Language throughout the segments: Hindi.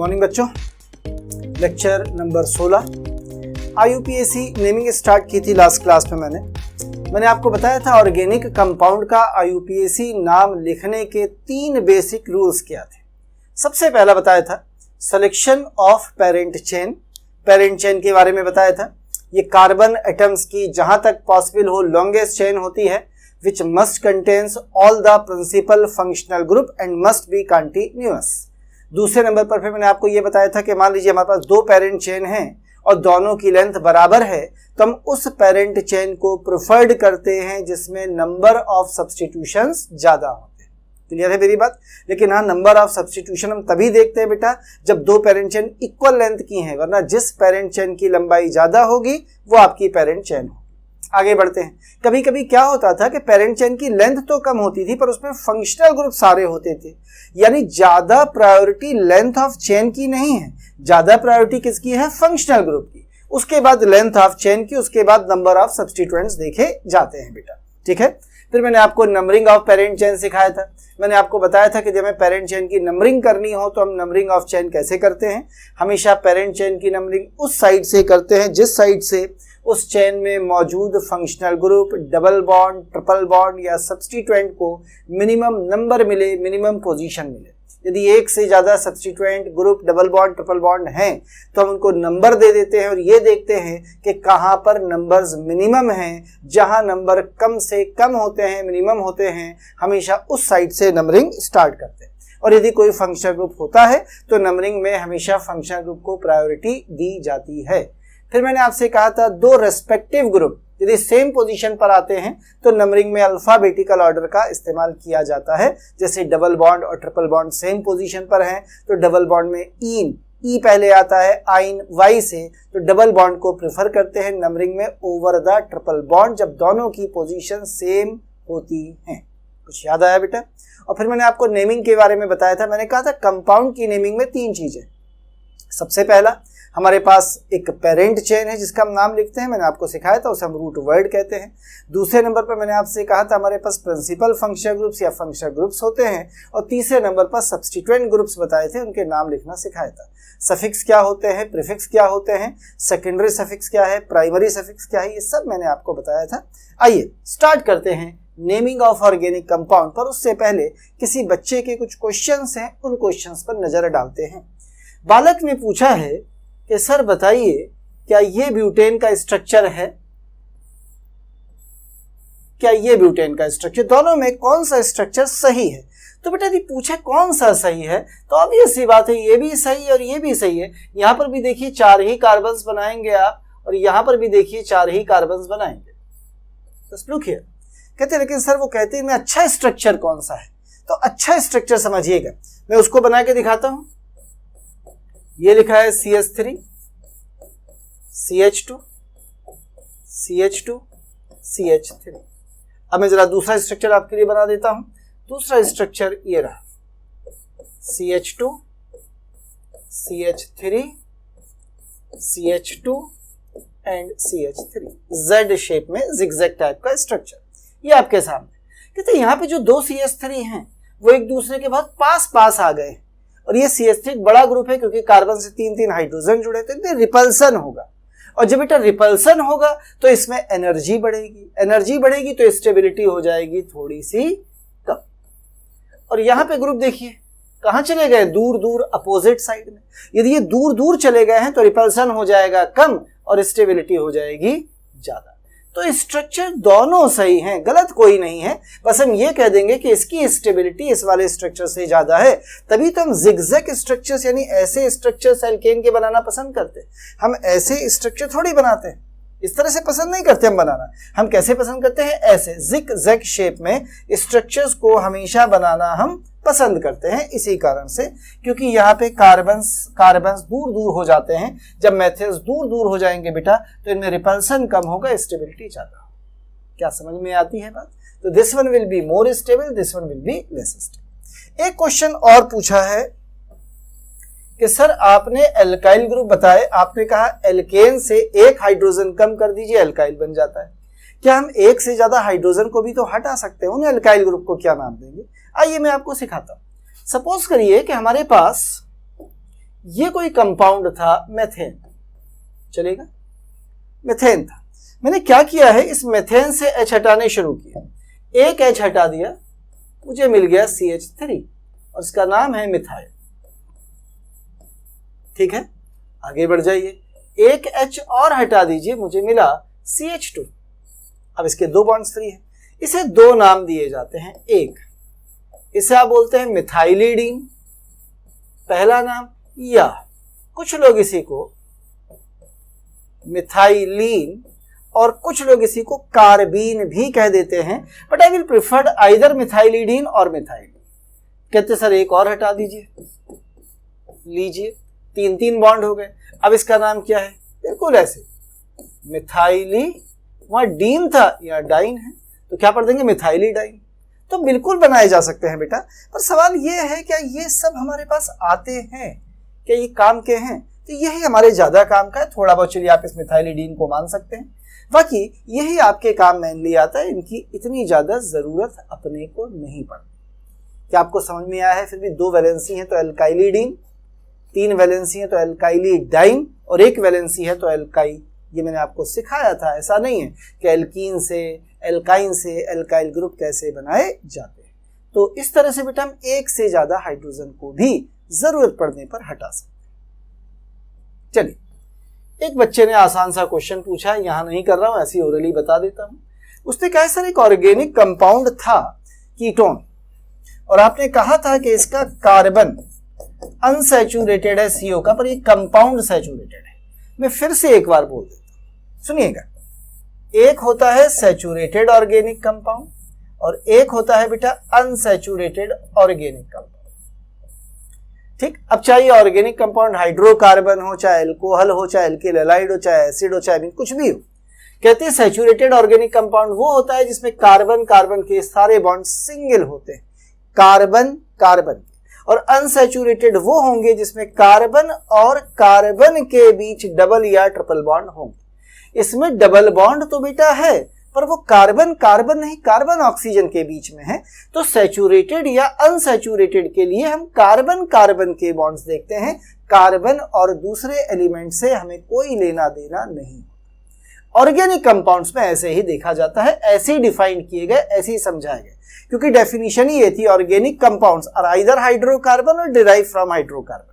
मॉर्निंग बच्चों, lecture number 16 IUPAC naming start की थी लास्ट क्लास में। मैंने आपको बताया था ऑर्गेनिक कंपाउंड का IUPAC नाम लिखने के 3 बेसिक रूल्स क्या थे। सबसे पहला बताया था सिलेक्शन ऑफ पेरेंट चेन के बारे में बताया था। ये कार्बन एटम्स की जहां तक पॉसिबल हो लॉन्गेस्ट चेन होती है which must contains all the principal functional group and must be continuous. दूसरे नंबर पर फिर मैंने आपको ये बताया था कि मान लीजिए हमारे पास 2 पेरेंट चेन हैं और दोनों की लेंथ बराबर है, तो हम उस पेरेंट चेन को प्रेफर्ड करते हैं जिसमें नंबर ऑफ सब्स्टिट्यूशंस ज़्यादा होते हैं। क्लियर है मेरी बात? लेकिन हाँ, नंबर ऑफ सब्स्टिट्यूशन हम तभी देखते हैं बेटा जब 2 पेरेंट चेन इक्वल लेंथ की हैं, वरना जिस पेरेंट चेन की लंबाई ज़्यादा होगी वो आपकी पेरेंट चेन होगी। आगे बढ़ते हैं। कभी कभी क्या होता था कि पेरेंट चेन की लेंथ तो कम होती थी पर उसमें फंक्शनल ग्रुप सारे होते थे, यानी ज्यादा प्रायोरिटी लेंथ ऑफ चेन की नहीं है, ज्यादा प्रायोरिटी किसकी है? फंक्शनल ग्रुप की। उसके बाद लेंथ ऑफ चेन की, उसके बाद नंबर ऑफ सब्स्टिट्यूएंट्स देखे जाते हैं बेटा। ठीक है। फिर मैंने आपको नंबरिंग ऑफ पेरेंट चेन सिखाया था। मैंने आपको बताया था कि जब हमें पेरेंट चेन की नंबरिंग करनी हो तो हम नंबरिंग ऑफ चेन कैसे करते हैं। हमेशा पेरेंट चेन की नंबरिंग उस साइड से करते हैं जिस साइड से उस चेन में मौजूद functional group, double bond, triple bond या सब्स्टिट्यूएंट को मिनिमम नंबर मिले, मिनिमम पोजीशन मिले। यदि एक से ज़्यादा substituent, group, double bond, triple bond हैं तो हम उनको नंबर दे देते हैं और ये देखते हैं कि कहाँ पर नंबर्स मिनिमम हैं। जहाँ नंबर कम से कम होते हैं, मिनिमम होते हैं, हमेशा उस साइड से नंबरिंग स्टार्ट करते हैं। और यदि कोई फंक्शनल ग्रुप होता है तो नंबरिंग में हमेशा फंक्शनल ग्रुप को प्रायोरिटी दी जाती है। फिर मैंने आपसे कहा था 2 रेस्पेक्टिव ग्रुप यदि सेम पोजीशन पर आते हैं तो नंबरिंग में अल्फाबेटिकल ऑर्डर का इस्तेमाल किया जाता है। जैसे डबल बॉन्ड और ट्रिपल बॉन्ड सेम पोजीशन पर हैं तो डबल बॉन्ड में ई पहले आता है, आइन वाई से, तो डबल बॉन्ड को प्रेफर करते हैं नंबरिंग में ओवर द ट्रिपल बॉन्ड जब दोनों की पोजीशन सेम होती हैं। कुछ याद आया बेटा? और फिर मैंने आपको नेमिंग के बारे में बताया था। मैंने कहा था कंपाउंड की नेमिंग में 3 चीजें। सबसे पहला, हमारे पास एक पेरेंट चेन है जिसका हम नाम लिखते हैं, मैंने आपको सिखाया था, उसे हम रूट वर्ड कहते हैं। दूसरे नंबर पर मैंने आपसे कहा था हमारे पास प्रिंसिपल फंक्शनल ग्रुप्स या फंक्शनल ग्रुप्स होते हैं। और तीसरे नंबर पर सब्स्टिट्यूएंट ग्रुप्स बताए थे, उनके नाम लिखना सिखाया था। सफिक्स क्या होते हैं, प्रीफिक्स क्या होते हैं, सेकेंडरी सफिक्स क्या है, प्राइमरी सफिक्स क्या है, ये सब मैंने आपको बताया था। आइए स्टार्ट करते हैं नेमिंग ऑफ ऑर्गेनिक कंपाउंड पर। उससे पहले किसी बच्चे के कुछ क्वेश्चंस हैं, उन क्वेश्चंस पर नजर डालते हैं। बालक ने पूछा है कि सर बताइए क्या ये ब्यूटेन का स्ट्रक्चर है? क्या ये ब्यूटेन का स्ट्रक्चर, दोनों में कौन सा स्ट्रक्चर सही है? तो बेटा यदि पूछे कौन सा सही है तो ऑब्वियस सी बात है ये भी सही है और ये भी सही है। यहां पर भी देखिए 4 ही कार्बन्स बनाएंगे आप और यहां पर भी देखिए 4 ही कार्बन्स बनाएंगे। Just look here. कहते लेकिन सर वो कहते हैं मैं अच्छा स्ट्रक्चर कौन सा है? तो अच्छा स्ट्रक्चर समझिएगा, मैं उसको बना के दिखाता हूं। ये लिखा है CH3, CH2, CH2, CH3। अब मैं जरा दूसरा स्ट्रक्चर आपके लिए बना देता हूं। दूसरा स्ट्रक्चर ये रहा, CH2, CH3, CH2 and CH3, Z shape में जिगजैग टाइप का स्ट्रक्चर ये आपके सामने। कहते यहां पे जो 2 CH3 हैं वो एक दूसरे के बहुत पास आ गए और ये CH3 एक बड़ा ग्रुप है क्योंकि कार्बन से 3 हाइड्रोजन जुड़े थे, तो रिपल्सन होगा। और जब बेटा रिपल्सन होगा तो इसमें एनर्जी बढ़ेगी तो स्टेबिलिटी हो जाएगी थोड़ी सी कम। और यहाँ पे ग्रुप देखिए कहाँ चले गए, दूर अपोजिट साइड में। यदि ये दूर चले गए हैं तो रिपल्सन हो जाएगा कम और स्टेबिलिटी हो जाएगी ज्यादा। तो स्ट्रक्चर दोनों सही हैं, गलत कोई नहीं है। बस हम ये कह देंगे कि इसकी स्टेबिलिटी इस वाले स्ट्रक्चर से ज्यादा है, तभी तो हम जिगजैग स्ट्रक्चर्स यानी ऐसे स्ट्रक्चर्स एल्केन के बनाना पसंद करते हैं। हम ऐसे स्ट्रक्चर थोड़ी बनाते हैं, इस तरह से पसंद नहीं करते हम बनाना। हम कैसे पसंद करते हैं? ऐसे जिगजैग शेप में स्ट्रक्चर्स को हमेशा बनाना हम पसंद करते हैं। इसी कारण से क्योंकि यहाँ पे कार्बन्स दूर हो जाते हैं। जब मेथल्स दूर हो जाएंगे बेटा तो इनमें रिपल्सन कम होगा, स्टेबिलिटी ज्यादा होगा। क्या समझ में आती है बात? तो this one will be more stable, this one will be less stable. एक क्वेश्चन और पूछा है कि सर आपने एल्काइल ग्रुप बताए, आपने कहा एल्केन से 1 हाइड्रोजन कम कर दीजिए एल्काइल बन जाता है। क्या हम 1 से ज्यादा हाइड्रोजन को भी तो हटा सकते हैं? उन एल्काइल ग्रुप को क्या नाम देंगे? आइए मैं आपको सिखाता हूं। सपोज करिए कि हमारे पास ये कोई कंपाउंड था मेथेन, चलेगा, मेथेन था। मैंने क्या किया है, इस मेथेन से H हटाने शुरू किया, एक H हटा दिया, मुझे मिल गया CH3 और इसका नाम है मिथाइल। ठीक है, आगे बढ़ जाइए, एक H और हटा दीजिए, मुझे मिला CH2। अब इसके दो बॉन्ड्स फ्री हैं, इसे दो नाम दिए जाते हैं। एक, इसे आप बोलते हैं मिथाइलिडीन, पहला नाम, या कुछ लोग इसी को मिथाइलीन और कुछ लोग इसी को कार्बीन भी कह देते हैं, but I will preferred either methylidene or methylene. कहते सर एक और हटा दीजिए, लीजिए, तीन तीन बॉन्ड हो गए। अब इसका नाम क्या है, बिल्कुल ऐसे, मिथाइली, वहां डीन था, या डाइन है, तो क्या पढ़ देंगे, मिथाइलिडाइन। तो बिल्कुल बनाए जा सकते हैं बेटा, पर सवाल ये है क्या ये सब हमारे पास आते हैं, क्या ये काम के हैं? तो यही हमारे ज्यादा काम का है। थोड़ा बहुत चलिए आप इस मिथाइलिडीन को मान सकते हैं, बाकी यही आपके काम मेनली आता है, इनकी इतनी ज्यादा जरूरत अपने को नहीं पड़ती। क्या आपको समझ में आया है? फिर भी दो वैलेंसी है तो एल्काइलिडीन, तीन वैलेंसी है तो एल्काइलिडाइन, और एक वैलेंसी है तो एल्काई। ये मैंने आपको सिखाया था, ऐसा नहीं है कि एल्कीन से एल्काइन से एल्काइल ग्रुप कैसे बनाए जाते हैं। तो इस तरह से बेटा हम एक से ज्यादा हाइड्रोजन को भी जरूरत पड़ने पर हटा सकते हैं। चलिए, एक बच्चे ने आसान सा क्वेश्चन पूछा, यहां नहीं कर रहा हूं, ऐसी ओरली बता देता हूं। उसने कहा सर एक ऑर्गेनिक कंपाउंड था कीटोन, और आपने कहा था कि इसका कार्बन अनसैचुरेटेड है CO का, पर ये कंपाउंड सैचुरेटेड है। मैं फिर से एक बार बोल देता हूं, सुनिएगा। एक होता है सैचुरेटेड ऑर्गेनिक कंपाउंड और एक होता है बेटा अनसैचुरेटेड ऑर्गेनिक कंपाउंड। ठीक, अब चाहे ऑर्गेनिक कंपाउंड हाइड्रोकार्बन हो, चाहे अल्कोहल हो, चाहे अल्किल हैलाइड हो, चाहे एसिड हो, चाहे कुछ भी हो, कहते हैं सैचुरेटेड ऑर्गेनिक कंपाउंड वो होता है जिसमें कार्बन कार्बन के सारे बॉन्ड सिंगल होते हैं, कार्बन कार्बन, और अनसैचुरेटेड वो होंगे जिसमें कार्बन और कार्बन के बीच डबल या ट्रिपल बॉन्ड होंगे। इसमें डबल बॉन्ड तो बेटा है, पर वो कार्बन कार्बन नहीं, कार्बन ऑक्सीजन के बीच में है। तो सैचुरेटेड या अनसैचुरेटेड के लिए हम कार्बन कार्बन के बॉन्ड्स देखते हैं, कार्बन और दूसरे एलिमेंट से हमें कोई लेना देना नहीं। ऑर्गेनिक कंपाउंड्स में ऐसे ही देखा जाता है, ऐसे ही डिफाइन किए गए, ऐसे ही समझाए गए, क्योंकि डेफिनेशन ही ये थी, organic compounds are either hydrocarbon और डिराइव फ्रॉम हाइड्रोकार्बन।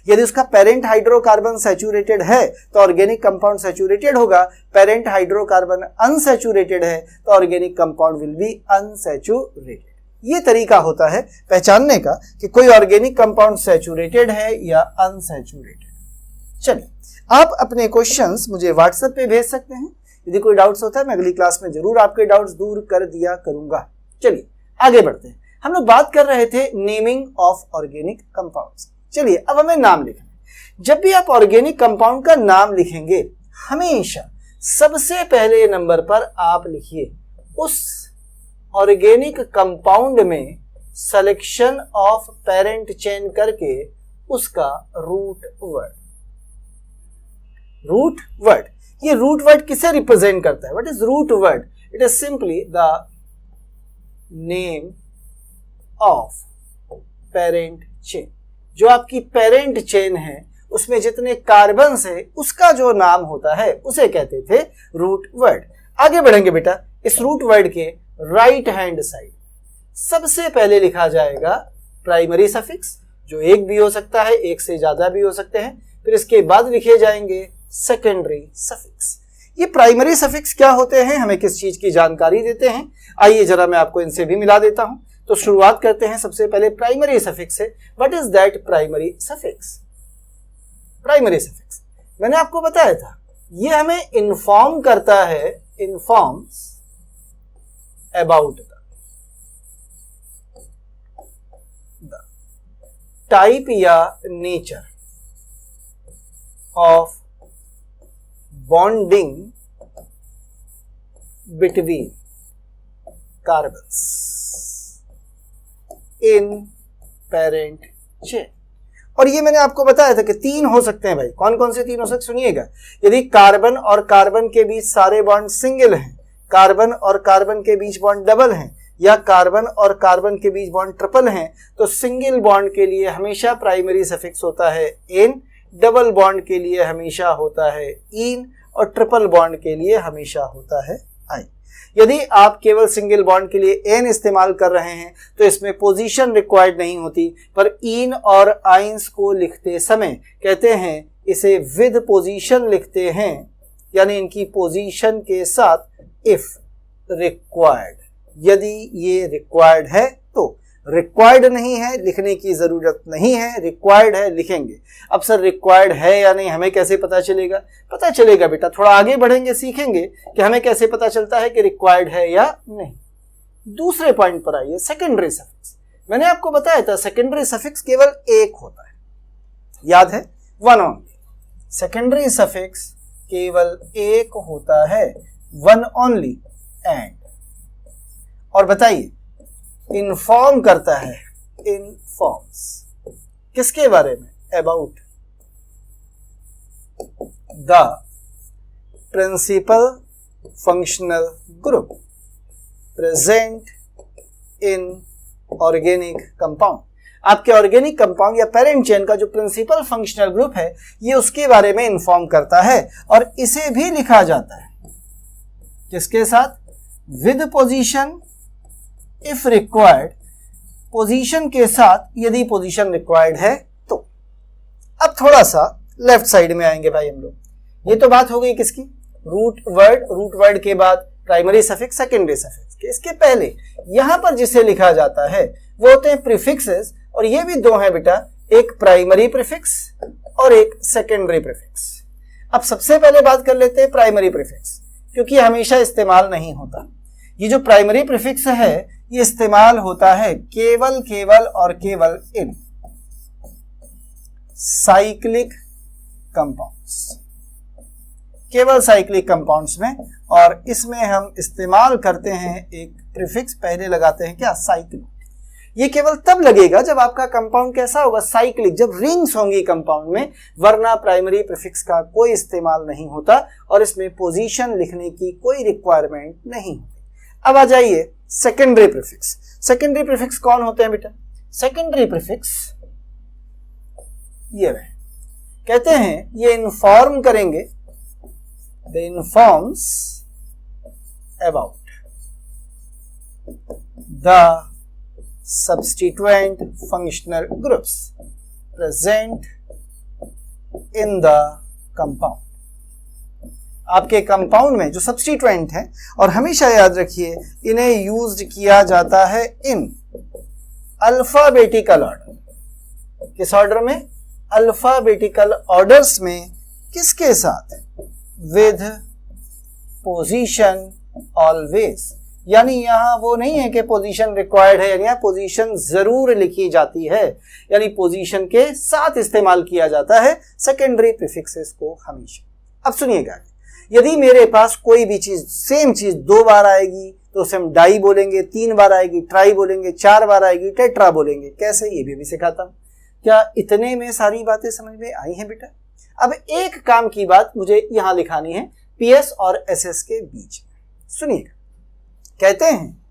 यदि उसका पेरेंट हाइड्रोकार्बन सैचुरेटेड है तो ऑर्गेनिक कंपाउंड सैचुरेटेड होगा, पेरेंट हाइड्रोकार्बन अनसैचुरेटेड है तो organic compound will be unsaturated. ये तरीका होता है पहचानने का कि कोई ऑर्गेनिक कंपाउंड सैचुरेटेड है या अनसैचुरेटेड। चलिए, आप अपने क्वेश्चंस मुझे व्हाट्सएप पे भेज सकते हैं। यदि कोई डाउट्स होता है मैं अगली क्लास में जरूर आपके डाउट्स दूर कर दिया करूंगा। चलिए आगे बढ़ते हैं। हम लोग बात कर रहे थे नेमिंग ऑफ ऑर्गेनिक कंपाउंड्स। चलिए अब हमें नाम लिखना है। जब भी आप ऑर्गेनिक कंपाउंड का नाम लिखेंगे, हमेशा सबसे पहले नंबर पर आप लिखिए उस ऑर्गेनिक कंपाउंड में सिलेक्शन ऑफ पेरेंट चेन करके उसका रूट वर्ड। रूट वर्ड, ये रूट वर्ड किसे रिप्रेजेंट करता है? What is root word? It is simply the name of parent chain. जो आपकी पेरेंट चेन है उसमें जितने कार्बन है उसका जो नाम होता है उसे कहते थे रूट वर्ड। आगे बढ़ेंगे बेटा, इस रूट वर्ड के राइट हैंड साइड सबसे पहले लिखा जाएगा प्राइमरी सफिक्स, जो एक भी हो सकता है, एक से ज्यादा भी हो सकते हैं। फिर इसके बाद लिखे जाएंगे सेकेंडरी सफिक्स। ये प्राइमरी सफिक्स क्या होते हैं, हमें किस चीज की जानकारी देते हैं, आइए जरा मैं आपको इनसे भी मिला देता हूं। तो शुरुआत करते हैं सबसे पहले प्राइमरी सफिक्स से। What is that primary suffix? Primary suffix मैंने आपको बताया था, ये हमें इन्फॉर्म करता है, इन्फॉर्म्स अबाउट द टाइप या nature of bonding between carbons in parent chain. और ये मैंने आपको बताया था कि तीन हो सकते हैं भाई। कौन कौन से तीन हो सकते? सुनिएगा, यदि कार्बन और कार्बन के बीच सारे बॉन्ड सिंगल हैं, कार्बन और कार्बन के बीच बॉन्ड डबल हैं, या कार्बन और कार्बन के बीच बॉन्ड ट्रिपल हैं तो सिंगल बॉन्ड के लिए हमेशा प्राइमरी सफिक्स होता है एन, डबल बॉन्ड के लिए हमेशा होता है इन और ट्रिपल बॉन्ड के लिए हमेशा होता है आई। यदि आप केवल सिंगल बॉन्ड के लिए एन इस्तेमाल कर रहे हैं तो इसमें पोजीशन रिक्वायर्ड नहीं होती, पर इन और आइंस को लिखते समय कहते हैं इसे विद पोजीशन लिखते हैं, यानी इनकी पोजीशन के साथ इफ रिक्वायर्ड। यदि ये रिक्वायर्ड है तो, रिक्वायर्ड नहीं है लिखने की जरूरत नहीं है, रिक्वायर्ड है लिखेंगे। अब सर रिक्वायर्ड है या नहीं हमें कैसे पता चलेगा? पता चलेगा बेटा, थोड़ा आगे बढ़ेंगे सीखेंगे कि हमें कैसे पता चलता है कि रिक्वायर्ड है या नहीं। दूसरे पॉइंट पर आइए, सेकेंडरी सफिक्स। मैंने आपको बताया था सेकेंडरी सफिक्स केवल एक होता है, याद है, वन ओनली। सेकेंडरी सफिक्स केवल एक होता है, वन ओनली। एंड और बताइए इन्फॉर्म करता है, इन्फॉर्म्स किसके बारे में? About the principal functional group present in organic compound. आपके ऑर्गेनिक कंपाउंड या पेरेंट चेन का जो प्रिंसिपल फंक्शनल ग्रुप है ये उसके बारे में इन्फॉर्म करता है, और इसे भी लिखा जाता है किसके साथ? With position if required, position के साथ यदि पोजीशन रिक्वायर्ड है तो। अब थोड़ा सा लेफ्ट साइड में आएंगे भाई हम लोग। ये तो बात हो गई किसकी? रूट वर्ड के बाद प्राइमरी सफिक्स, सेकेंडरी सफिक्स के। इसके पहले यहां पर जिसे लिखा जाता है वो होते हैं प्रीफिक्सेस, और ये भी दो हैं बेटा, एक प्राइमरी प्रीफिक्स और एक सेकेंडरी प्रीफिक्स। अब सबसे पहले बात कर लेते हैं प्राइमरी प्रीफिक्स, क्योंकि हमेशा इस्तेमाल नहीं होता। ये जो प्राइमरी प्रीफिक्स है ये इस्तेमाल होता है केवल और केवल इन साइक्लिक कंपाउंड्स, केवल साइक्लिक कंपाउंड्स में। और इसमें हम इस्तेमाल करते हैं एक प्रीफिक्स, पहले लगाते हैं क्या? साइक्लिक। ये केवल तब लगेगा जब आपका कंपाउंड कैसा होगा? साइक्लिक, जब रिंग्स होंगी कंपाउंड में, वरना प्राइमरी प्रीफिक्स का कोई इस्तेमाल नहीं होता और इसमें पोजीशन लिखने की कोई रिक्वायरमेंट नहीं होती। अब आ जाइए सेकेंडरी प्रीफिक्स। सेकेंडरी प्रीफिक्स कौन होते हैं बेटा? सेकेंडरी प्रीफिक्स ये है, कहते हैं ये इन्फॉर्म करेंगे, they informs about the substituent functional groups present in the compound. आपके कंपाउंड में जो सब्स्टिट्यूएंट है, और हमेशा याद रखिए इन्हें यूज्ड किया जाता है इन अल्फाबेटिकल ऑर्डर। किस ऑर्डर में? अल्फाबेटिकल ऑर्डर्स में। किसके साथ? विद पोजीशन ऑलवेज, यानी यहां वो नहीं है कि पोजीशन रिक्वायर्ड है, यानी यहां पोजीशन जरूर लिखी जाती है, यानी पोजीशन के साथ इस्तेमाल किया जाता है सेकेंडरी प्रीफिक्सेस को हमेशा। अब सुनिएगा, यदि मेरे पास कोई भी चीज, सेम चीज दो बार आएगी तो उसे हम डाई बोलेंगे, तीन बार आएगी ट्राई बोलेंगे, चार बार आएगी टेट्रा बोलेंगे। कैसे? ये भी सिखाता हूं। क्या इतने में सारी बातें समझ में आई हैं बेटा? अब एक काम की बात मुझे यहां लिखानी है पीएस और एसएस के बीच। सुनिएगा, कहते हैं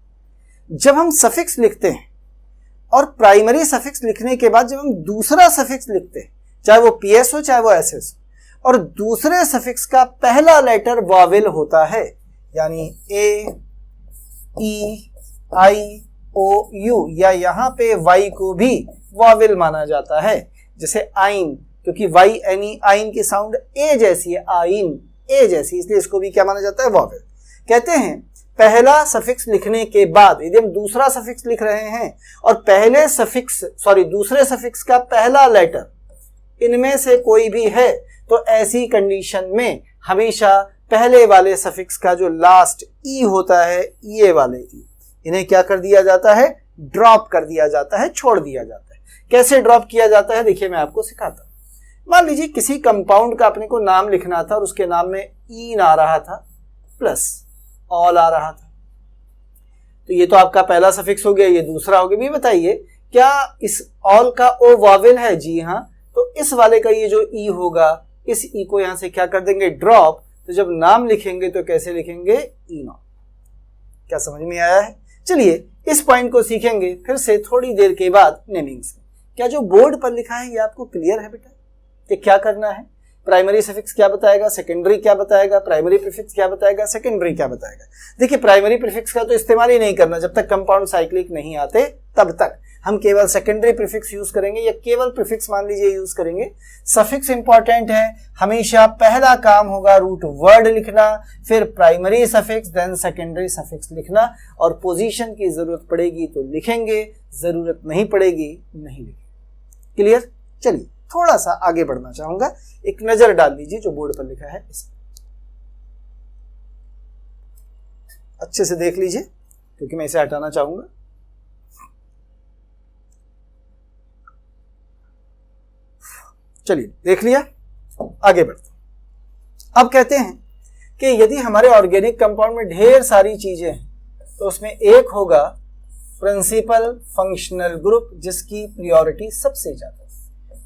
जब हम सफिक्स लिखते हैं और प्राइमरी सफिक्स लिखने के बाद जब हम दूसरा सफिक्स लिखते हैं, चाहे वो पीएस हो चाहे वो एसएस, और दूसरे सफिक्स का पहला लेटर वॉवेल होता है, यानी ए, ई, आई, ओ, यू, या यहां पे वाई को भी वॉवेल माना जाता है, जैसे आइन, क्योंकि वाई एनी आइन की साउंड ए जैसी है, आइन ए जैसी, इसलिए इसको भी क्या माना जाता है? वॉवेल। कहते हैं पहला सफिक्स लिखने के बाद यदि हम दूसरा सफिक्स लिख रहे हैं और दूसरे सफिक्स का पहला लेटर इनमें से कोई भी है, तो ऐसी कंडीशन में हमेशा पहले वाले सफिक्स का जो लास्ट ई होता है, ये वाले ई, इन्हें क्या कर दिया जाता है? ड्रॉप कर दिया जाता है, छोड़ दिया जाता है। कैसे ड्रॉप किया जाता है देखिए मैं आपको सिखाता हूं। मान लीजिए किसी कंपाउंड का अपने को नाम लिखना था और उसके नाम में ईन आ रहा था प्लस ऑल आ रहा था, तो ये तो आपका पहला सफिक्स हो गया, ये दूसरा हो गया। भी बताइए क्या इस ऑल का ओ वॉवेल है? जी हाँ, तो इस वाले का ये जो ई होगा, इस ई को यहां से क्या कर देंगे? ड्रॉप। तो जब नाम लिखेंगे तो कैसे लिखेंगे? ई नॉट। क्या समझ में आया है? चलिए इस पॉइंट को सीखेंगे फिर से थोड़ी देर के बाद नेमिंग से। क्या जो बोर्ड पर लिखा है ये आपको क्लियर है बेटा कि क्या करना है? प्राइमरी सफिक्स क्या बताएगा, सेकेंडरी क्या बताएगा, प्राइमरी प्रीफिक्स क्या बताएगा, सेकेंडरी क्या बताएगा। देखिए प्राइमरी प्रीफिक्स का तो इस्तेमाल ही नहीं करना जब तक कंपाउंड साइक्लिक नहीं आते, तब तक हम केवल सेकेंडरी प्रीफिक्स यूज करेंगे या केवल प्रीफिक्स मान लीजिए यूज करेंगे। सफिक्स इंपॉर्टेंट है, हमेशा पहला काम होगा रूट वर्ड लिखना, फिर primary suffix then secondary suffix लिखना, और पोजीशन की जरूरत पड़ेगी तो लिखेंगे, जरूरत नहीं पड़ेगी नहीं लिखेंगे। क्लियर? चलिए थोड़ा सा आगे बढ़ना चाहूंगा, एक नजर डाल लीजिए जो बोर्ड पर लिखा है इस अच्छे से देख लीजिए क्योंकि मैं इसे हटाना चाहूंगा। चलिए देख लिया, आगे बढ़ते। अब कहते हैं कि यदि हमारे ऑर्गेनिक कंपाउंड में ढेर सारी चीजें हैं तो उसमें एक होगा प्रिंसिपल फंक्शनल ग्रुप जिसकी प्रायोरिटी सबसे ज्यादा।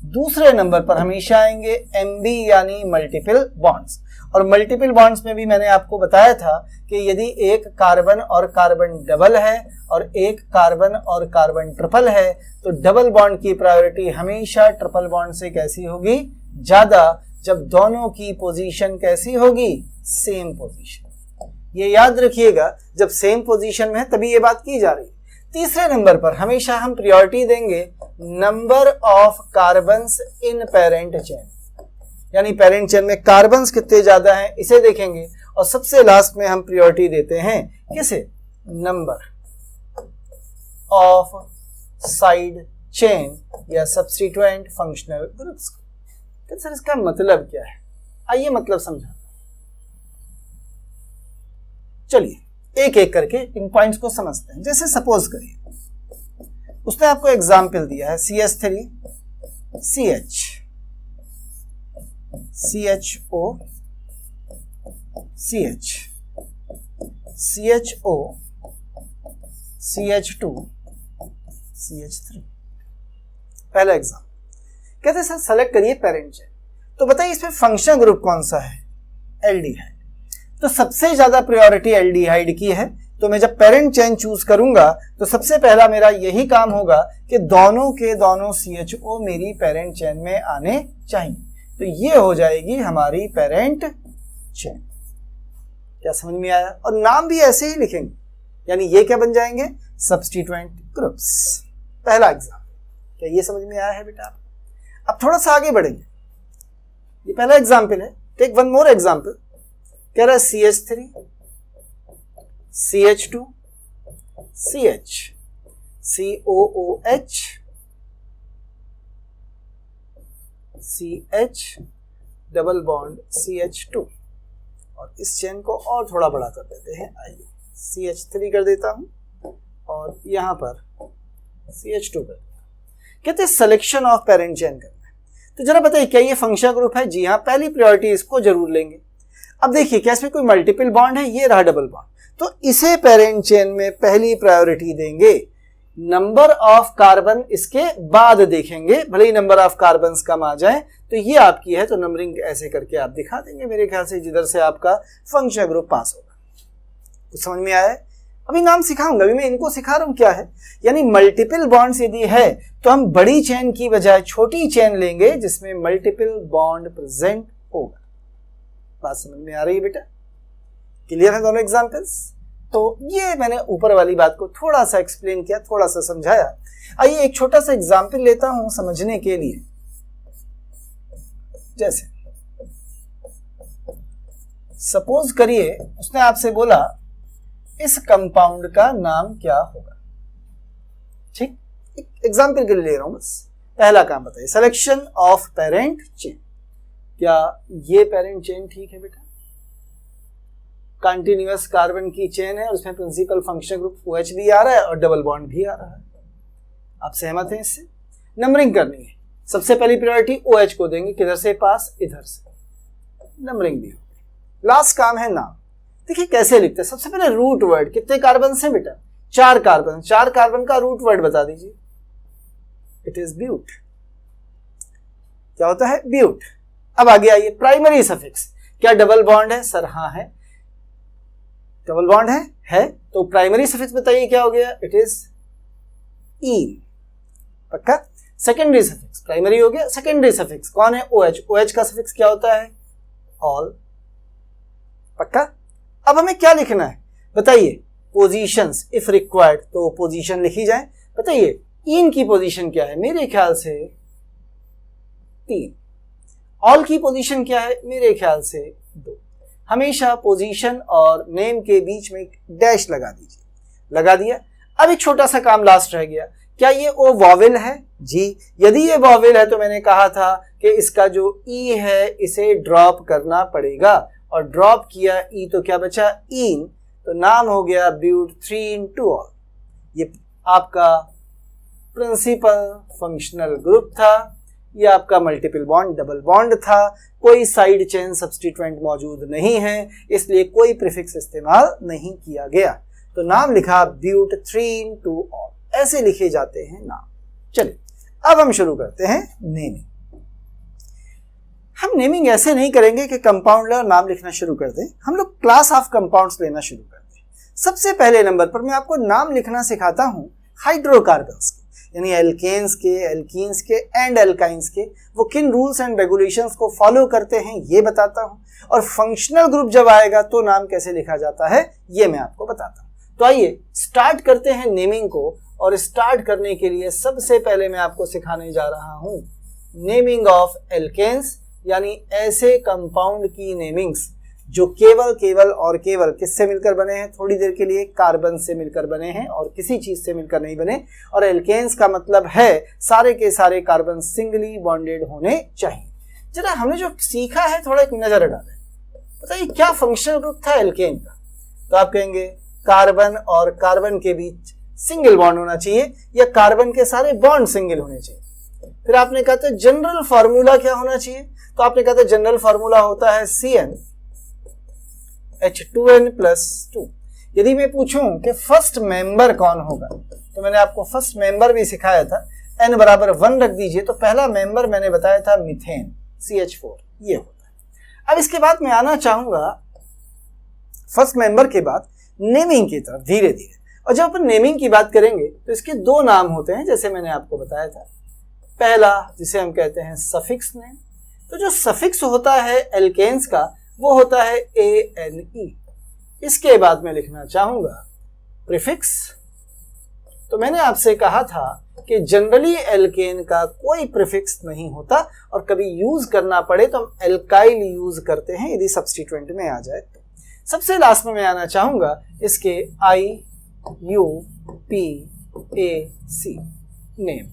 दूसरे नंबर पर हमेशा आएंगे एमबी यानी मल्टीपल बॉन्ड्स, और मल्टीपल बॉन्ड्स में भी मैंने आपको बताया था कि यदि एक कार्बन और कार्बन डबल है और एक कार्बन और कार्बन ट्रिपल है तो डबल बॉन्ड की प्रायोरिटी हमेशा ट्रिपल बॉन्ड से कैसी होगी? ज्यादा, जब दोनों की पोजीशन कैसी होगी? Same position. ये याद रखिएगा, जब सेम पोजीशन में है तभी ये बात की जा रही है। तीसरे नंबर पर हमेशा हम प्रायोरिटी देंगे number of carbons in parent chain, यानी पेरेंट चेन में कार्बन्स कितने ज्यादा हैं इसे देखेंगे, और सबसे लास्ट में हम प्रायोरिटी देते हैं किसे? नंबर ऑफ साइड चेन या सब्स्टिट्यूएंट फंक्शनल ग्रुप्स। तो सर इसका मतलब क्या है? आइए मतलब समझा। चलिए एक एक करके इन पॉइंट्स को समझते हैं। जैसे सपोज करिए उसने आपको एग्जाम्पल दिया है CH3 CH CHO CH CHO CH2 CH3। पहला एग्जाम्पल कहते हैं सर सेलेक्ट करिए पेरेंट चेन, तो बताइए इसमें फंक्शनल ग्रुप कौन सा है? एल्डिहाइड। तो सबसे ज्यादा प्रायोरिटी एल्डिहाइड की है, तो मैं जब पेरेंट चेन चूज करूंगा तो सबसे पहला मेरा यही काम होगा कि दोनों के दोनों CHO मेरी पेरेंट चेन में आने चाहिए, तो ये हो जाएगी हमारी पेरेंट चेन। क्या समझ में आया? और नाम भी ऐसे ही लिखेंगे, यानी ये क्या बन जाएंगे? Substituent groups. पहला एग्जाम्पल, क्या ये समझ में आया है बेटा? अब थोड़ा सा आगे बढ़ेंगे। ये पहला एग्जाम्पल है, टेक वन मोर एग्जाम्पल। कह रहा है CH3 CH2 CH COOH CH double bond CH2, और इस चेन को और थोड़ा बड़ा कर देते हैं। आइए CH3 कर देता हूं और यहां पर CH2 कर देता हूं। कहते हैं सिलेक्शन ऑफ पेरेंट चेन करना है, तो जरा बताइए क्या ये फंक्शनल ग्रुप है? जी हाँ, पहली प्रायोरिटी इसको जरूर लेंगे। अब देखिए क्या इसमें कोई मल्टीपल बॉन्ड है? ये रहा डबल बॉन्ड, तो इसे पेरेंट चेन में पहली प्रायोरिटी देंगे। नंबर ऑफ कार्बन इसके बाद देखेंगे, भले ही नंबर ऑफ कार्बन्स कम आ जाए, तो ये आपकी है, तो नंबरिंग ऐसे करके आप दिखा देंगे मेरे ख्याल से, जिधर से आपका फंक्शनल ग्रुप पास होगा। तो समझ में आया? अभी नाम सिखाऊंगा, अभी मैं इनको सिखा रहा हूं क्या है। यानी मल्टीपल बॉन्ड्स यदि है तो हम बड़ी चेन की बजाय छोटी चेन लेंगे जिसमें मल्टीपल बॉन्ड प्रेजेंट होगा। बात समझ में आ रही है बेटा? क्लियर है दोनों एग्जाम्पल्स? तो ये मैंने ऊपर वाली बात को थोड़ा सा एक्सप्लेन किया, थोड़ा सा समझाया। आइए एक छोटा सा एग्जाम्पल लेता हूं समझने के लिए। जैसे सपोज करिए उसने आपसे बोला इस कंपाउंड का नाम क्या होगा। ठीक, एक एग्जाम्पल के लिए ले रहा हूं बस। पहला काम बताइए, सिलेक्शन ऑफ पेरेंट चेन। क्या ये पेरेंट चेन ठीक है बेटा? कंटिन्यूअस कार्बन की चेन है और उसमें प्रिंसिपल फंक्शनल ग्रुप OH भी आ रहा है और डबल बॉन्ड भी आ रहा है। आप सहमत हैं इससे? नंबरिंग करनी है, सबसे पहली प्रायोरिटी OH को देंगे, किधर से पास? इधर से। नंबरिंग भी होगी। लास्ट काम है नाम। देखिए कैसे लिखते हैं। सबसे पहले रूट वर्ड, कितने कार्बन हैं बेटा? 4 कार्बन। 4 कार्बन का रूट वर्ड बता दीजिए। It is but. क्या होता है? ब्यूट। अब आगे आइए, प्राइमरी सफिक्स। क्या डबल बॉन्ड है? सर हाँ है। डबल बॉन्ड है तो प्राइमरी सफिक्स बताइए क्या हो गया, इट इज ईन। पक्का। सेकेंडरी सफिक्स, प्राइमरी हो गया, सेकेंडरी सफिक्स कौन है, OH। OH का सफिक्स क्या होता है, ऑल। पक्का। अब हमें क्या लिखना है बताइए, पोजीशंस इफ रिक्वायर्ड, तो पोजीशन लिखी जाए। बताइए इन की पोजीशन क्या है, मेरे ख्याल से 3। ऑल की पोजीशन क्या है, मेरे ख्याल से 2। हमेशा पोजीशन और नेम के बीच में एक डैश लगा दीजिए। लगा दिया। अब एक छोटा सा काम लास्ट रह गया, क्या ये ओ वॉवेल है जी। यदि ये वॉवेल है तो मैंने कहा था कि इसका जो ई है इसे ड्रॉप करना पड़ेगा, और ड्रॉप किया ई तो क्या बचा, इन, तो नाम हो गया ब्यूटथ्रीन टू ऑल। ये आपका प्रिंसिपल फंक्शनल ग्रुप था, ये आपका मल्टीपल बॉन्ड डबल बॉन्ड था, कोई साइड चेन सब्स्टिट्यूएंट मौजूद नहीं है, इसलिए कोई प्रीफिक्स इस्तेमाल नहीं किया गया, तो नाम लिखा ब्यूटथ्रीन टू ऑल। ऐसे लिखे जाते हैं नाम। चलिए अब हम शुरू करते हैं नेमिंग। हम नेमिंग ऐसे नहीं करेंगे कि कंपाउंड ले और नाम लिखना शुरू कर दें, हम लोग क्लास ऑफ कंपाउंड्स लेना शुरू कर दें। सबसे पहले नंबर पर मैं आपको नाम लिखना सिखाता हूं हाइड्रोकार्बन्स के, यानी एल्केन्स के, एल्कीन्स के एंड एल्काइंस के, वो किन रूल्स एंड रेगुलेशंस को फॉलो करते हैं ये बताता हूं, और फंक्शनल ग्रुप जब आएगा तो नाम कैसे लिखा जाता है ये मैं आपको बताता हूं। तो आइए स्टार्ट करते हैं नेमिंग को, और स्टार्ट करने के लिए सबसे पहले मैं आपको सिखाने जा रहा हूं नेमिंग ऑफ एल्केन्स, यानी ऐसे कंपाउंड की नेमिंग्स जो केवल और केवल किससे मिलकर बने हैं, थोड़ी देर के लिए कार्बन से मिलकर बने हैं और किसी चीज से मिलकर नहीं बने। और एल्केन्स का मतलब है सारे के सारे कार्बन सिंगली बॉन्डेड होने चाहिए। जरा हमने जो सीखा है थोड़ा एक नजर डालें। बताइए क्या फंक्शनल ग्रुप था एल्केन का, तो आप कहेंगे कार्बन और कार्बन के बीच सिंगल बॉन्ड होना चाहिए, या कार्बन के सारे बॉन्ड सिंगल होने चाहिए। फिर आपने कहा था जनरल फार्मूला क्या होना चाहिए, तो आपने कहा था जनरल फार्मूला होता है CnH2n+2। यदि मैं पूछूं कि फर्स्ट मेंबर कौन होगा, तो मैंने आपको फर्स्ट मेंबर भी सिखाया था, n बराबर 1 रख दीजिए, तो पहला मेंबर मैंने बताया था मीथेन CH4, ये होता है। अब इसके बाद मैं आना चाहूंगा फर्स्ट मेंबर के बाद नेमिंग की तरफ धीरे धीरे। और जब अपन नेमिंग की बात करेंगे तो इसके 2 नाम होते हैं, जैसे मैंने आपको बताया था। पहला जिसे हम कहते हैं सफिक्स नेम, तो जो सफिक्स होता है एल्केन्स का वो होता है ANE। इसके बाद मैं लिखना चाहूंगा प्रीफिक्स। तो मैंने आपसे कहा था कि जनरली एल्केन का कोई प्रीफिक्स नहीं होता, और कभी यूज करना पड़े तो हम एल्काइल यूज करते हैं यदि सब्स्टिट्यूएंट में आ जाए तो। सबसे लास्ट में मैं आना चाहूंगा इसके IUPAC नेम।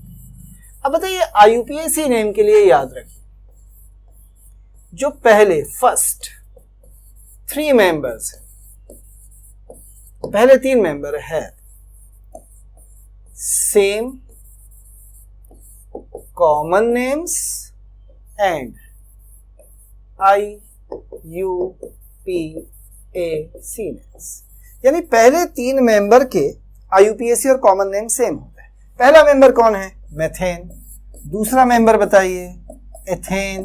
अब बताइए IUPAC नेम के लिए याद रखिए जो पहले फर्स्ट 3 मेंबर्स हैं, पहले 3 मेंबर है same common names and IUPAC names, यानी पहले 3 मेंबर के IUPAC और कॉमन नेम सेम होते हैं। पहला मेंबर कौन है, मेथेन। दूसरा मेंबर बताइए एथेन।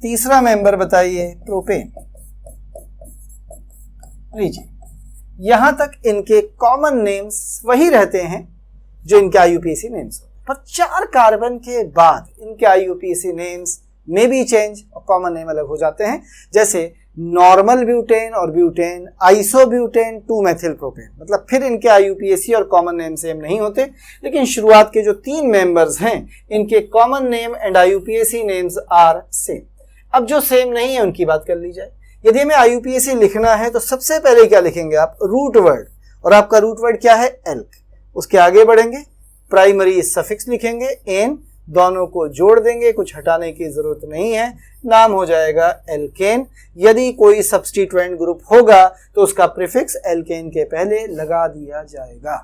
तीसरा मेंबर बताइए प्रोपेन। लीजिए यहां तक इनके कॉमन नेम्स वही रहते हैं जो इनके IUPAC नेम्स होते हैं, पर 4 कार्बन के बाद इनके IUPAC नेम्स में भी चेंज और कॉमन नेम अलग हो जाते हैं। जैसे नॉर्मल ब्यूटेन और ब्यूटेन, आइसोब्यूटेन 2-मेथिल प्रोपेन, मतलब फिर इनके IUPAC और कॉमन नेम सेम नहीं होते, लेकिन शुरुआत के जो 3 मेंबर्स हैं इनके common name and IUPAC names are same. अब जो सेम नहीं है उनकी बात कर ली जाए। यदि हमें IUPAC लिखना है तो सबसे पहले क्या लिखेंगे आप, रूट वर्ड, और आपका रूट वर्ड क्या है, एल्क। उसके आगे बढ़ेंगे, प्राइमरी सफिक्स लिखेंगे एन, दोनों को जोड़ देंगे, कुछ हटाने की जरूरत नहीं है, नाम हो जाएगा एल्केन। यदि कोई सब्स्टिट्यूएंट ग्रुप होगा तो उसका प्रीफिक्स एल्केन के पहले लगा दिया जाएगा।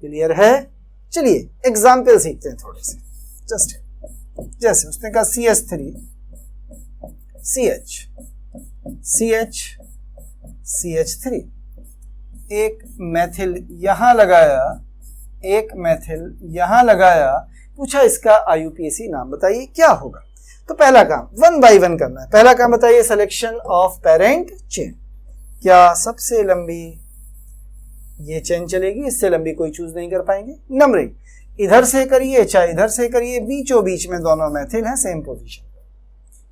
क्लियर है? चलिए एग्जाम्पल सीखते हैं थोड़े से। जस्ट जैसे उसने कहा CH3 CH CH CH3, एक मैथिल यहां लगाया, एक मैथिल यहां लगाया, पूछा इसका IUPAC नाम बताइए क्या होगा। तो पहला काम 1 by 1 करना है। पहला काम बताइए सिलेक्शन ऑफ पेरेंट चेन। क्या सबसे लंबी ये चेन चलेगी, इससे लंबी कोई चूज नहीं कर पाएंगे। नंबरिंग इधर से करिए चाहे इधर से करिए, बीचों बीच में दोनों मैथिल हैं सेम पोजीशन।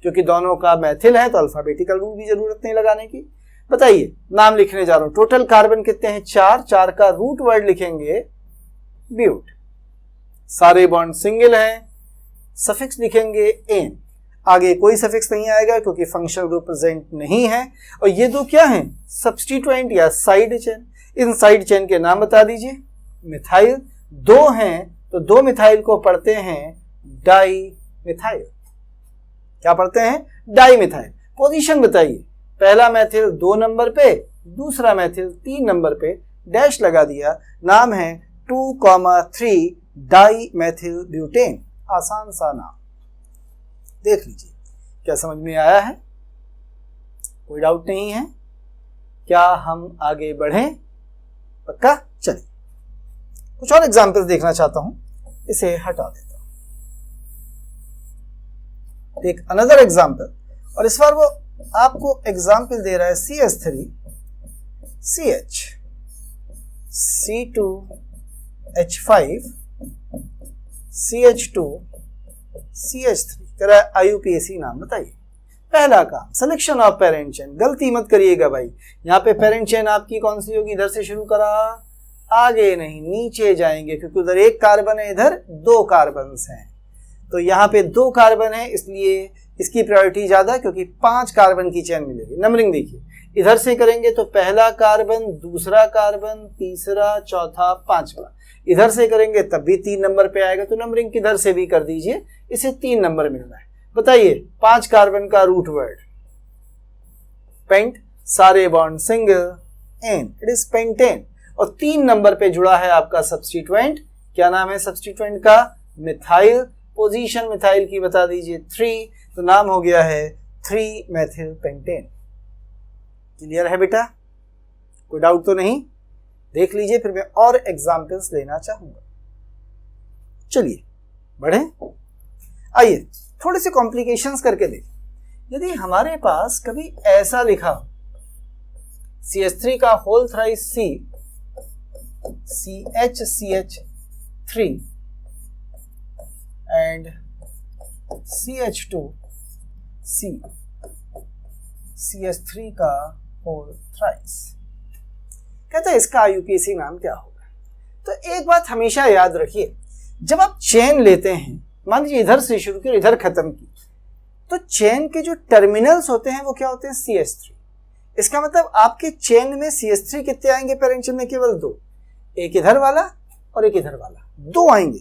क्योंकि दोनों का मैथिल है तो अल्फाबेटिकल रूल भी जरूरत नहीं लगाने की। बताइए, नाम लिखने जा रहा हूं। टोटल कार्बन कितने हैं? 4। 4 का रूट वर्ड लिखेंगे ब्यूट। सारे बॉन्ड सिंगल हैं, सफिक्स लिखेंगे एन। आगे कोई सफिक्स नहीं आएगा क्योंकि फंक्शनल ग्रुप प्रेजेंट नहीं है। और ये दो क्या हैं? सब्स्टिट्यूएंट या साइड चेन। इन साइड चेन के नाम बता दीजिए। मिथाइल 2 हैं तो 2 मिथाइल को पढ़ते हैं डाई मिथाइल। क्या पढ़ते हैं? Di methyl. पोजीशन बताइए। पहला मैथिल 2 नंबर पे, दूसरा मैथिल 3 नंबर पे, डैश लगा दिया। नाम है 2,3 डाई मैथिल ब्यूटेन। आसान सा नाम। देख लीजिए, क्या समझ में आया है? कोई डाउट नहीं है? क्या हम आगे बढ़ें? पक्का? चलिए कुछ और एग्जाम्पल्स देखना चाहता हूं, इसे हटा देता हूं। टेक अनदर एग्जाम्पल, और इस बार वो आपको एग्जाम्पल दे रहा है CH3 CH C2H5 CH2 CH3। कह रहा है IUPAC नाम बताइए। पहला काम, सिलेक्शन ऑफ पेरेंट चेन। गलती मत करिएगा भाई, यहाँ पे पेरेंट चेन आपकी कौन सी होगी? इधर से शुरू करा, आगे नहीं नीचे जाएंगे, क्योंकि उधर 1 कार्बन है, इधर 2 कार्बन हैं। तो यहाँ पे 2 कार्बन है, इसलिए इसकी प्रायोरिटी ज्यादा, क्योंकि 5 कार्बन की चेन मिलेगी। नंबरिंग देखिए, इधर से करेंगे तो पहला कार्बन, दूसरा कार्बन, तीसरा, चौथा, 5वां। इधर से करेंगे तब भी 3 नंबर पे आएगा, तो नंबरिंग किधर से भी कर दीजिए, इसे 3 नंबर मिलना है। बताइए, 5 कार्बन का रूट वर्ड पेंट, सारे bond single, ane, it is pentane. और 3 नंबर पे जुड़ा है आपका सब्स्टिट्यूएंट। क्या नाम है सब्स्टिट्यूएंट का? मिथाइल। पोजीशन मिथाइल की बता दीजिए 3, तो नाम हो गया है 3 मेथिल पेंटेन। क्लियर है बेटा? कोई डाउट तो नहीं? देख लीजिए, फिर मैं और एग्जाम्पल्स लेना चाहूंगा। चलिए बढ़े, आइए थोड़े से कॉम्प्लिकेशंस करके देखें। यदि हमारे पास कभी ऐसा लिखा CH3 का whole thrice C CH3 and CH2 C CH3 का होल थ्राइस, कहते हैं इसका IUPAC नाम क्या होगा? तो एक बात हमेशा याद रखिए, जब आप चेन लेते हैं, मान लीजिए इधर से शुरू की इधर खत्म की, तो चेन के जो टर्मिनल्स होते हैं वो क्या होते हैं? CH3। इसका मतलब आपके चेन में CH3 कितने आएंगे? पेरेंट चेन में केवल 2, एक इधर वाला और एक इधर वाला, 2 आएंगे।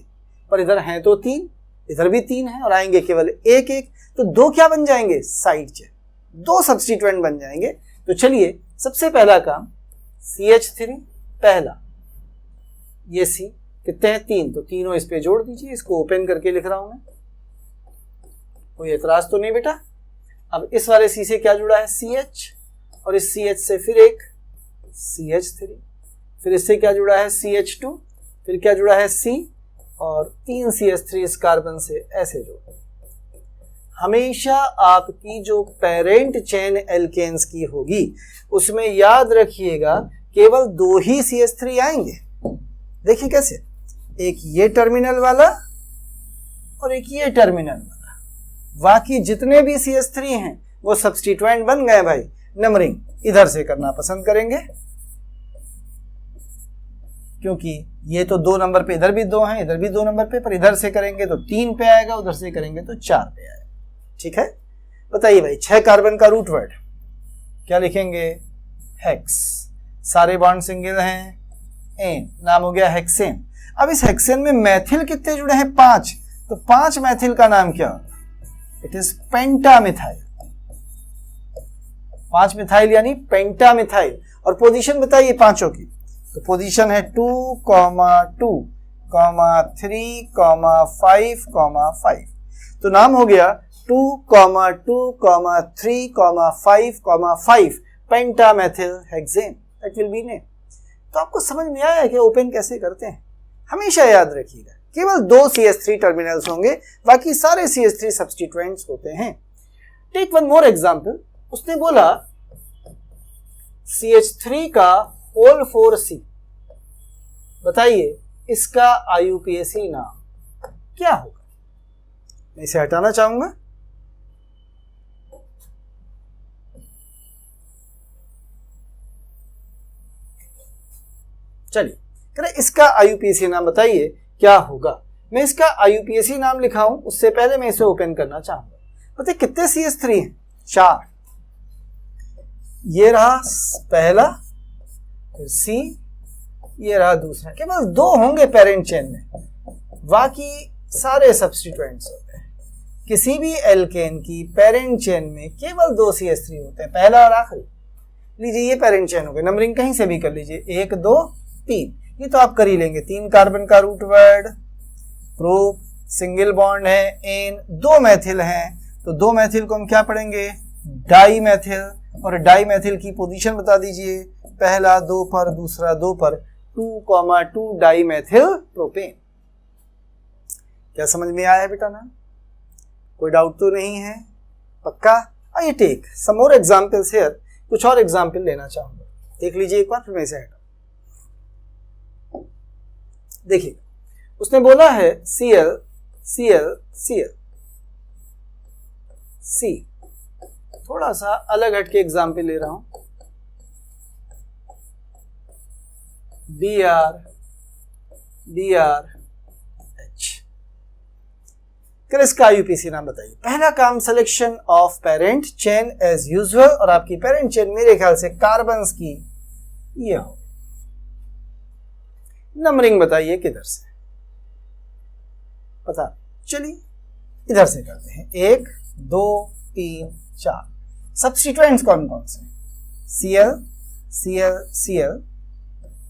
पर इधर हैं तो 3, इधर भी 3 है और आएंगे केवल एक एक, तो 2 क्या बन जाएंगे? साइड चेन, 2 सब्स्टिट्यूएंट बन जाएंगे। तो चलिए, सबसे पहला काम, CH3 पहला, ये C कितने हैं? 3, तो तीनों इस पे जोड़ दीजिए। इसको ओपन करके लिख रहा हूं मैं, कोई एतराज तो नहीं बेटा? अब इस वाले C से क्या जुड़ा है? CH, और इस CH से फिर एक CH3, फिर इससे क्या जुड़ा है? CH2, फिर क्या जुड़ा है? C, और 3 CH3 इस कार्बन से ऐसे जोड़। हमेशा आपकी जो पेरेंट चेन एल्केन्स की होगी उसमें याद रखिएगा केवल 2 ही CH3 आएंगे। देखिए कैसे, एक ये टर्मिनल वाला और एक ये टर्मिनल वाला, बाकी जितने भी CH3 हैं वो सब्स्टिट्यूएंट बन गए भाई। नंबरिंग इधर से करना पसंद करेंगे, क्योंकि ये तो 2 नंबर पे, इधर भी 2 हैं, इधर भी 2 नंबर पे, पर इधर से करेंगे तो 3 पे आएगा, उधर से करेंगे तो 4 पे आएगा। ठीक है? बताइए भाई, 6 कार्बन का रूट वर्ड क्या लिखेंगे? हेक्स। सारे बॉन्ड सिंगल हैं, एन, नाम हो गया हेक्सेन। अब इस हेक्सेन में मैथिल कितने जुड़े हैं? 5, तो 5 मैथिल का नाम क्या होगा? It is पेंटामिथाइल। 5 मिथाइल यानी पेंटामिथाइल। और पोजीशन बताइए पांचों की, तो पोजीशन है 2,2, 3, 5, 5। तो नाम हो गया 2,2, 3, 5, 5 pentamethyl hexane. That will be name. तो आपको समझ में आया कि ओपन कैसे करते हैं? हमेशा याद रखिएगा, केवल 2 CH3 टर्मिनल्स होंगे, बाकी सारे CH3 सब्स्टिट्यूएंट्स होते हैं। Take one more example. उसने बोला CH3 का होल 4C, बताइए इसका IUPAC नाम क्या होगा? मैं इसे हटाना चाहूंगा। चलिए करें, इसका IUPAC नाम बताइए क्या होगा? मैं इसका IUPAC नाम लिखा हूं, उससे पहले मैं इसे ओपन करना चाहूंगा। बताइए कितने CH3 हैं? 4। ये रहा पहला, फिर C, ये रहा दूसरा। केवल 2 होंगे पेरेंट चेन में, बाकी सारे सब्स्टिट्यूएंट्स होते हैं। किसी भी एल्केन की पेरेंट चेन में केवल 2 CH3 होते हैं, पहला और आखिरी। लीजिए ये पेरेंट चेन हो गई, नंबरिंग कहीं से भी कर लीजिए, 1 2 3, ये तो आप कर ही लेंगे। 3 कार्बन का root word, prop, single bond है, एन, 2 मैथिल हैं, तो 2 मैथिल को हम क्या पढ़ेंगे? Di methyl. और डाई मैथिल की पोजीशन बता दीजिए, पहला 2 पर, दूसरा 2 पर, 2,2 डाई मैथिल प्रोपेन। क्या समझ में आया बेटा ना? कोई डाउट तो नहीं है? पक्का? आइए take some more examples here, कुछ और एग्जांपल लेना चाहूंगा, देख लीजिए एक बार, फिर मैं इसे हटा। देखिए उसने बोला है Cl Cl Cl C, थोड़ा सा अलग हटके एग्जाम्पल ले रहा हूं, Br Br H। कर इसका IUPAC नाम बताइए। पहला काम, selection of parent chain as usual, और आपकी पेरेंट चेन मेरे ख्याल से कार्बन्स की ये हो। नंबरिंग बताइए किधर से, पता? चलिए इधर से करते हैं, 1 2 3 4। सब्स्टिट्यूएंट्स कौन कौन से? Cl Cl Cl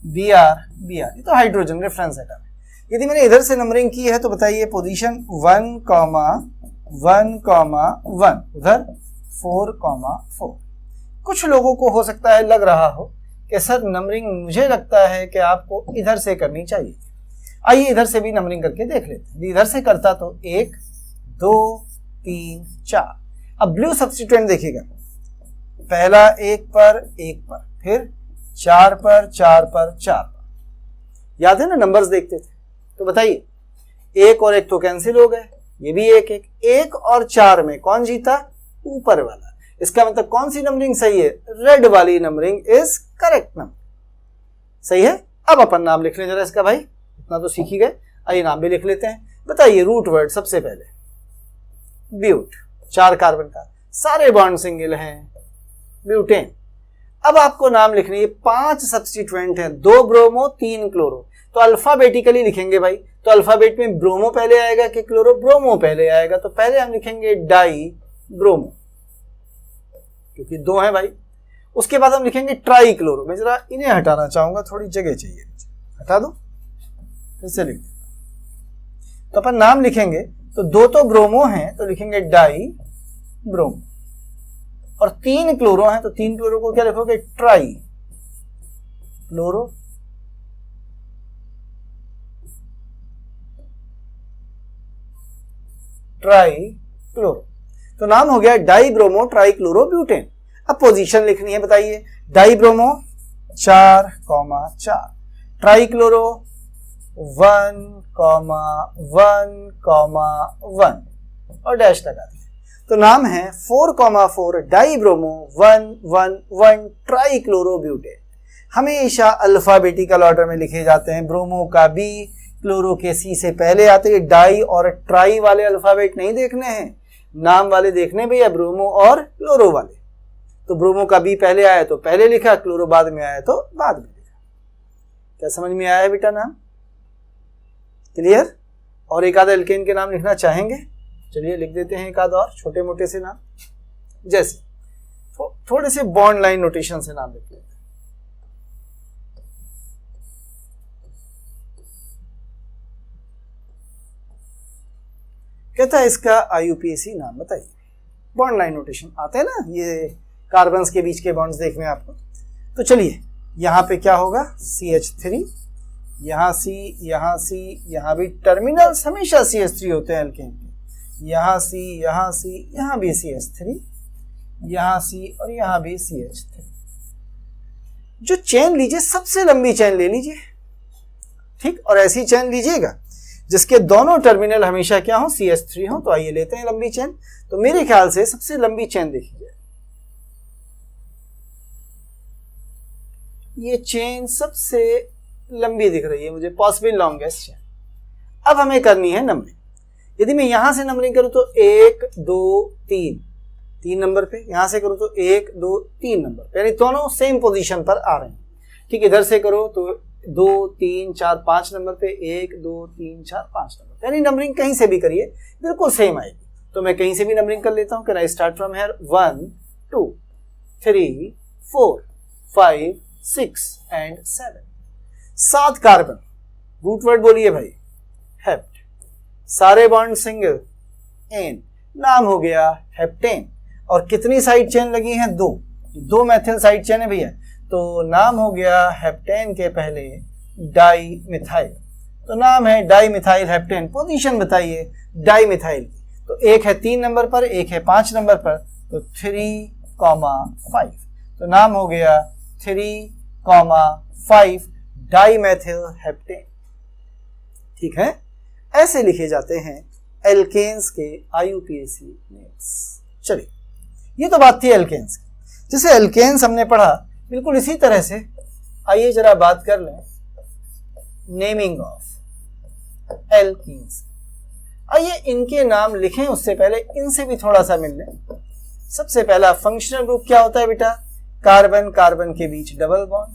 Br Br, ये तो हाइड्रोजन रेफरेंस एटम है। यदि मैंने इधर से नंबरिंग की है तो बताइए पोजीशन 1,1,1, उधर 4,4। कुछ लोगों को हो सकता है लग रहा हो कि सर नंबरिंग मुझे लगता है कि आपको इधर से करनी चाहिए। आइए इधर से भी नंबरिंग करके देख लेते हैं। इधर से करता तो 1 2 3 4। अब ब्लू सब्स्टिट्यूएंट देखिएगा, पहला 1 पर 1 पर, फिर 4 पर 4 पर 4 पर। याद है ना नंबर्स देखते थे? तो बताइए 1 और 1 तो कैंसिल हो गए, ये भी 1 1 1 और 4 में कौन जीता? ऊपर वाला। इसका मतलब कौन सी नंबरिंग सही है? रेड वाली नंबरिंग इज करेक्ट नंबर। सही है। अब अपन नाम लिख लें जरा इसका, भाई इतना तो सीख ही गए। आइए नाम भी लिख लेते हैं। बताइए रूट वर्ड सबसे पहले, ब्यूट, 4 कार्बन का, सारे बॉन्ड सिंगल हैं, ब्यूटेन। अब आपको नाम लिखने, ये 5 सब्स्टिट्यूएंट हैं, 2 ब्रोमो 3 क्लोरो, तो अल्फाबेटिकली लिखेंगे भाई। तो अल्फाबेट में ब्रोमो पहले आएगा कि क्लोरो? ब्रोमो पहले आएगा, तो पहले हम लिखेंगे डाई ब्रोमो, क्योंकि 2 हैं भाई। उसके बाद हम लिखेंगे ट्राई क्लोरो। मैं जरा इन्हें हटाना चाहूंगा, थोड़ी जगह चाहिए, हटा दो, फिर से लिख देता। तो अपन नाम लिखेंगे तो 2 तो ब्रोमो हैं, तो लिखेंगे डाई ब्रोमो, और 3 क्लोरो हैं, तो 3 क्लोरो को क्या लिखोगे? Try chloro. ट्राई क्लोरो, तो नाम हो गया die bromo try chloro butane. अब पोजीशन लिखनी है, बताइए। डाई ब्रोमो 4,4, ट्राई क्लोरो 1,1,1 और डैश लगा दिया। तो नाम है 4,4 die bromo 1,1,1 try chloro butane. हमेशा अल्फाबेटिकल ऑर्डर में लिखे जाते हैं। ब्रोमो का बी, क्लोरो के सी से पहले आते हैं। डाई और ट्राई वाले अल्फाबेट नहीं देखने हैं, नाम वाले देखने भैया, ब्रोमो और क्लोरो वाले। तो ब्रोमो का बी पहले आया तो पहले लिखा, क्लोरो बाद में आया तो बाद में लिखा। क्या समझ में आया बेटा नाम? क्लियर? और एक आधा एल्केन के नाम लिखना चाहेंगे? चलिए लिख देते हैं एक आधा और छोटे मोटे से नाम, जैसे थोड़े से बॉन्ड लाइन नोटेशन से नाम लिख लेते हैं। कहता है इसका IUPAC नाम बताइए। बॉन्ड लाइन नोटेशन आते हैं ना, ये कार्बन्स के बीच के बॉन्ड्स देखने हैं आपको। तो चलिए यहाँ पे क्या होगा? CH3, यहाँ C, यहाँ C, यहाँ भी टर्मिनल्स हमेशा CH3 होते हैं एल्केन के। यहाँ C, यहाँ C, यहाँ भी CH3, यहाँ C और यहाँ भी CH3। जो चेन लीजिए सबसे लंबी चेन ले लीजिए, ठीक, और ऐसी चेन लीजिएगा जिसके दोनों टर्मिनल हमेशा क्या हो, CH3 हो। तो आइए लेते हैं लंबी चेन। तो मेरे ख्याल से सबसे लंबी चेन देखिए, ये चेन सबसे लंबी दिख रही है मुझे, पॉसिबल लॉन्गेस्ट चेन। अब हमें करनी है नंबरिंग। यदि मैं यहां से नंबरिंग करूं तो 1 2 3 नंबर पे, यहां से करूं तो 1 2 3 नंबर पे, यानी दोनों सेम पोजीशन पर आ रहे हैं। ठीक, इधर से करो तो 2 3 4 5 नंबर पे, 1 2 3 4 5 नंबर, यानी नंबरिंग कहीं से भी करिए बिल्कुल सेम आएगी। तो मैं कहीं से भी नंबरिंग कर लेता हूं। Can I start from here 1 2 3 4 5 6 and 7। 7 carbon, root word बोलिए भाई, हेप्ट। सारे बॉन्ड सिंगल, एन, नाम हो गया हेप्टेन। और कितनी साइड चेन लगी हैं, 2 मेथिल साइड चेन है भैया, तो नाम हो गया हेप्टेन के पहले डाई मिथाइल, तो नाम है डाई मिथाइल हेप्टेन। पोजीशन बताइए डाई मिथाइल की, तो एक है 3 नंबर पर, एक है 5 नंबर पर, तो 3,5, तो नाम हो गया 3,5 डाई मेथिल हेप्टेन। ठीक है, ऐसे लिखे जाते हैं एल्केन्स के IUPAC नेम्स। चलिए, ये तो बात थी एल्केन्स की। जैसे एल्केन्स हमने पढ़ा, बिल्कुल इसी तरह से आइए जरा बात कर लें नेमिंग ऑफ एल्कीन्स। आइए इनके नाम लिखें, उससे पहले इनसे भी थोड़ा सा मिल लें। सबसे पहला फंक्शनल ग्रुप क्या होता है बेटा, कार्बन कार्बन के बीच डबल बॉन्ड।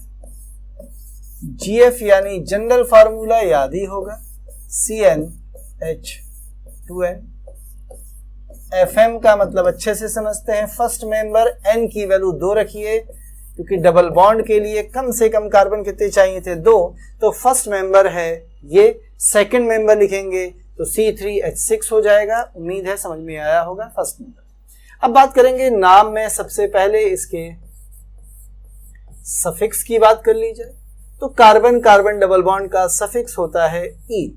GF यानी जनरल फार्मूला याद ही होगा, CnH2n। FM का मतलब अच्छे से समझते हैं, फर्स्ट मेंबर, N की वैल्यू 2 रखिए, क्योंकि डबल बॉन्ड के लिए कम से कम कार्बन कितने चाहिए थे, 2, तो फर्स्ट मेंबर है ये। सेकंड मेंबर लिखेंगे तो C3H6 हो जाएगा। उम्मीद है समझ में आया होगा फर्स्ट मेंबर। अब बात करेंगे नाम में, सबसे पहले इसके सफिक्स की बात कर ली जाए तो कार्बन कार्बन डबल बॉन्ड का सफिक्स होता है E।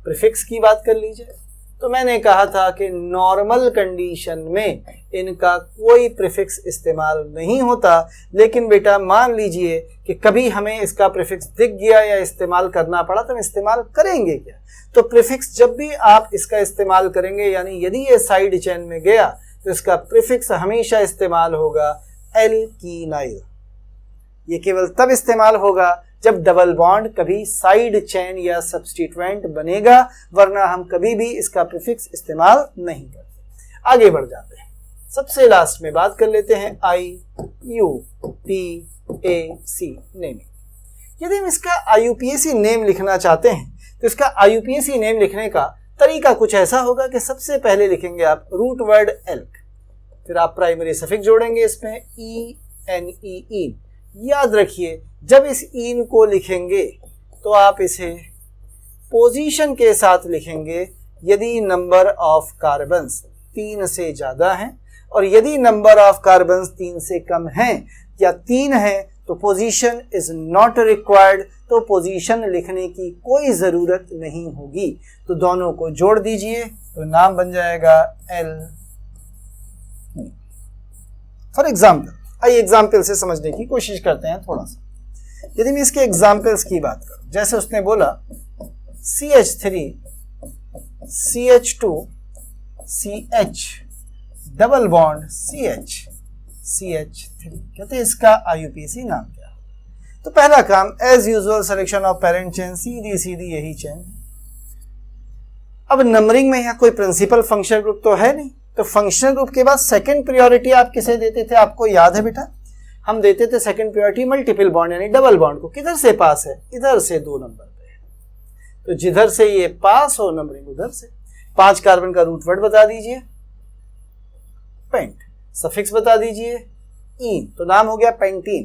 प्रीफिक्स की बात कर ली जाए तो मैंने कहा था कि नॉर्मल कंडीशन में इनका कोई प्रीफिक्स इस्तेमाल नहीं होता, लेकिन बेटा मान लीजिए कि कभी हमें इसका प्रीफिक्स दिख गया या इस्तेमाल करना पड़ा तो हम इस्तेमाल करेंगे क्या। तो प्रीफिक्स जब भी आप इसका इस्तेमाल करेंगे, यानी यदि ये साइड चेन में गया तो इसका प्रीफिक्स हमेशा इस्तेमाल होगा एल्कीनाइल। ये केवल तब इस्तेमाल होगा जब डबल बॉन्ड कभी साइड चेन या सब्स्टिट्यूएंट बनेगा, वरना हम कभी भी इसका प्रीफिक्स इस्तेमाल नहीं करते। आगे बढ़ जाते हैं, सबसे लास्ट में बात कर लेते हैं IUPAC नेमिंग। यदि हम इसका IUPAC नेम लिखना चाहते हैं तो इसका IUPAC नेम लिखने का तरीका कुछ ऐसा होगा कि सबसे पहले लिखेंगे आप रूट वर्ड एल्क, फिर आप प्राइमरी सफिक्स जोड़ेंगे इसमें ENE। याद रखिए जब इस इन को लिखेंगे तो आप इसे पोजीशन के साथ लिखेंगे यदि नंबर ऑफ कार्बन्स 3 से ज़्यादा हैं, और यदि नंबर ऑफ कार्बन्स 3 से कम हैं या 3 हैं तो पोजीशन इज नॉट रिक्वायर्ड, तो पोजीशन लिखने की कोई ज़रूरत नहीं होगी। तो दोनों को जोड़ दीजिए तो नाम बन जाएगा एल। फॉर एग्जाम्पल, आइए एग्जाम्पल से समझने की कोशिश करते हैं थोड़ा सा। यदि मैं इसके एग्जाम्पल्स की बात करूं, जैसे उसने बोला CH3 CH2 CH double bond CH CH3, कहते हैं इसका IUPAC नाम क्या है। तो पहला काम as usual selection of parent chain, सीधी सीधी यही चेन। अब नंबरिंग में यहाँ कोई प्रिंसिपल फंक्शनल ग्रुप तो है नहीं, तो फंक्शनल ग्रुप के बाद सेकंड प्रायोरिटी आप किसे देते थे, आपको याद है बेटा, हम देते थे सेकंड प्रायोरिटी मल्टीपल बॉन्ड यानी डबल बॉन्ड को। किधर से पास है, इधर से 2 नंबर पे है, तो जिधर से ये पास हो नंबरिंग उधर से। 5 कार्बन का रूट वर्ड बता दीजिए, पेंट, सफिक्स बता दीजिए इन, तो नाम हो गया पेंटीन।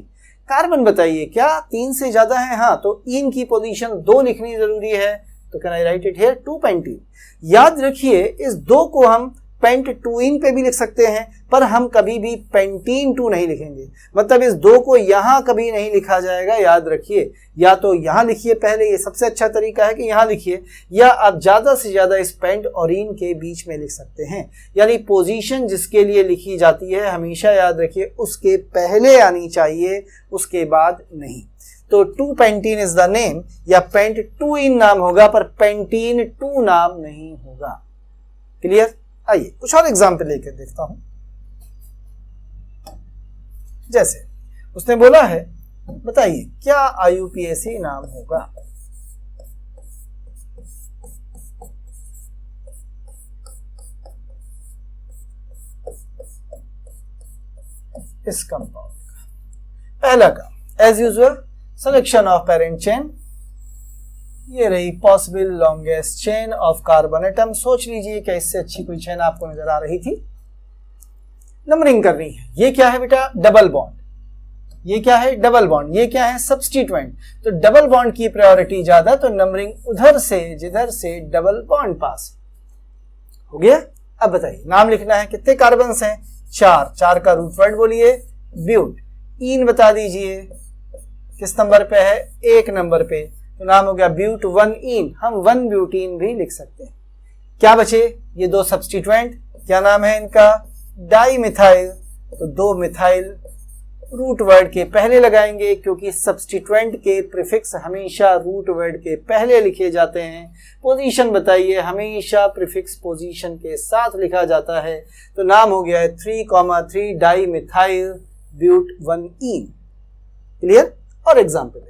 कार्बन बताइए क्या 3 से ज्यादा है, हाँ, तो इन की पोजीशन 2 लिखनी जरूरी है, तो can I write it here 2 pentene. याद रखिए इस 2 को हम पेंट टू इन पे भी लिख सकते हैं, पर हम कभी भी पेंटीन टू नहीं लिखेंगे। मतलब इस दो को यहां कभी नहीं लिखा जाएगा, याद रखिए। या तो यहां लिखिए पहले, ये सबसे अच्छा तरीका है कि यहां लिखिए, या आप ज्यादा से ज्यादा इस पेंट और इन के बीच में लिख सकते हैं। यानी पोजीशन जिसके लिए लिखी जाती है हमेशा याद रखिए उसके पहले आनी चाहिए, उसके बाद नहीं। तो two pentene is the name, या पेंट टू इन नाम होगा पर पेंटीन टू नाम नहीं होगा। क्लियर? आइए कुछ और एग्जाम्पल लेकर देखता हूं। जैसे उसने बोला है, बताइए क्या IUPAC नाम होगा? इस कंपाउंड का पहला काम as usual selection of parent chain. ये रही possible longest chain of carbon atom. सोच लीजिए कि इससे अच्छी कोई चेन आपको नजर आ रही थी। नंबरिंग करनी है। ये क्या है बेटा? Double bond. ये क्या है? Double bond. ये क्या है? सब्स्टिट्यूएंट। तो डबल बॉन्ड की प्रायोरिटी ज्यादा, तो नंबरिंग उधर से जिधर से डबल बॉन्ड पास हो गया। अब बताइए नाम लिखना है। कितने कार्बन हैं? 4। 4 का रूट वर्ड बोलिए ब्यूट। इन बता दीजिए किस नंबर पे है? 1 नंबर पे। तो नाम हो गया ब्यूट 1 इन। हम 1 ब्यूटीन भी लिख सकते हैं। क्या बचे? ये 2 सब्स्टिट्यूएंट। क्या नाम है इनका? Di methyl. तो 2 मिथाइल रूट वर्ड के पहले लगाएंगे, क्योंकि सब्स्टिट्यूएंट के प्रीफिक्स हमेशा रूट वर्ड के पहले लिखे जाते हैं। पोजीशन बताइए, हमेशा प्रीफिक्स पोजीशन के साथ लिखा जाता है। तो नाम हो गया है 3,3 di methyl but 1 ene. Clear? और एग्जाम्पल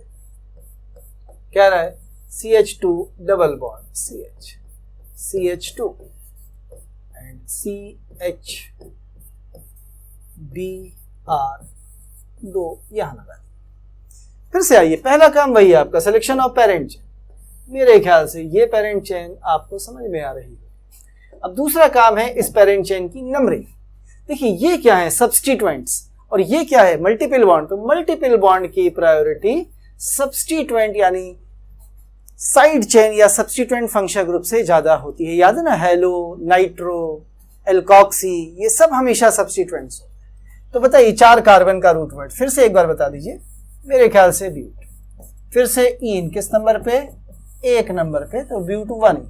कह रहा है CH2 double bond CH, CH2 and CH BR 2 यहां लगा दिया। फिर से आइए, पहला काम वही है आपका, सिलेक्शन ऑफ पेरेंट चेन। मेरे ख्याल से ये पेरेंट चेन आपको समझ में आ रही है। अब दूसरा काम है इस पेरेंट चेन की नंबरिंग। देखिए ये क्या है? सब्स्टिट्यूएंट्स। और ये क्या है? Multiple bond. तो मल्टीपल बॉन्ड की प्रायोरिटी सब्स्टिट्यूएंट यानी साइड चेन या सब्स्टिट्यूएंट फंक्शन ग्रुप से ज्यादा होती है। याद है ना? हेलो, नाइट्रो, एल्कॉक्सी, ये सब हमेशा सब्स्टिट्यूएंट्स होते हैं। तो बताइए 4 कार्बन का रूट वर्ड फिर से एक बार बता दीजिए। मेरे ख्याल से ब्यूट। फिर से इन किस नंबर पे? 1 नंबर पे। तो ब्यूट 1।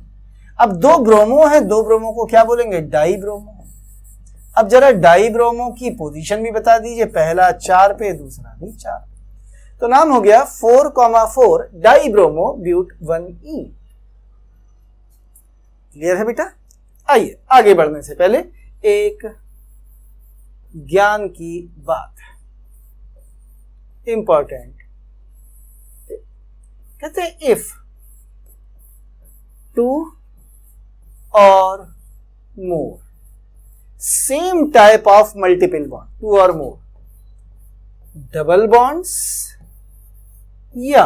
अब 2 ब्रोमो है, 2 ब्रोमो को क्या बोलेंगे? Die bromo. अब जरा डाई ब्रोमो की पोजीशन भी बता दीजिए। पहला 4 पे, दूसरा भी 4। तो नाम हो गया 4,4 डाई ब्रोमो ब्यूट 1E। क्लियर है बेटा? आइए आगे बढ़ने से पहले एक ज्ञान की बात, इंपॉर्टेंट। कहते हैं if 2 or more same type of multiple bond, 2 or more, double bonds या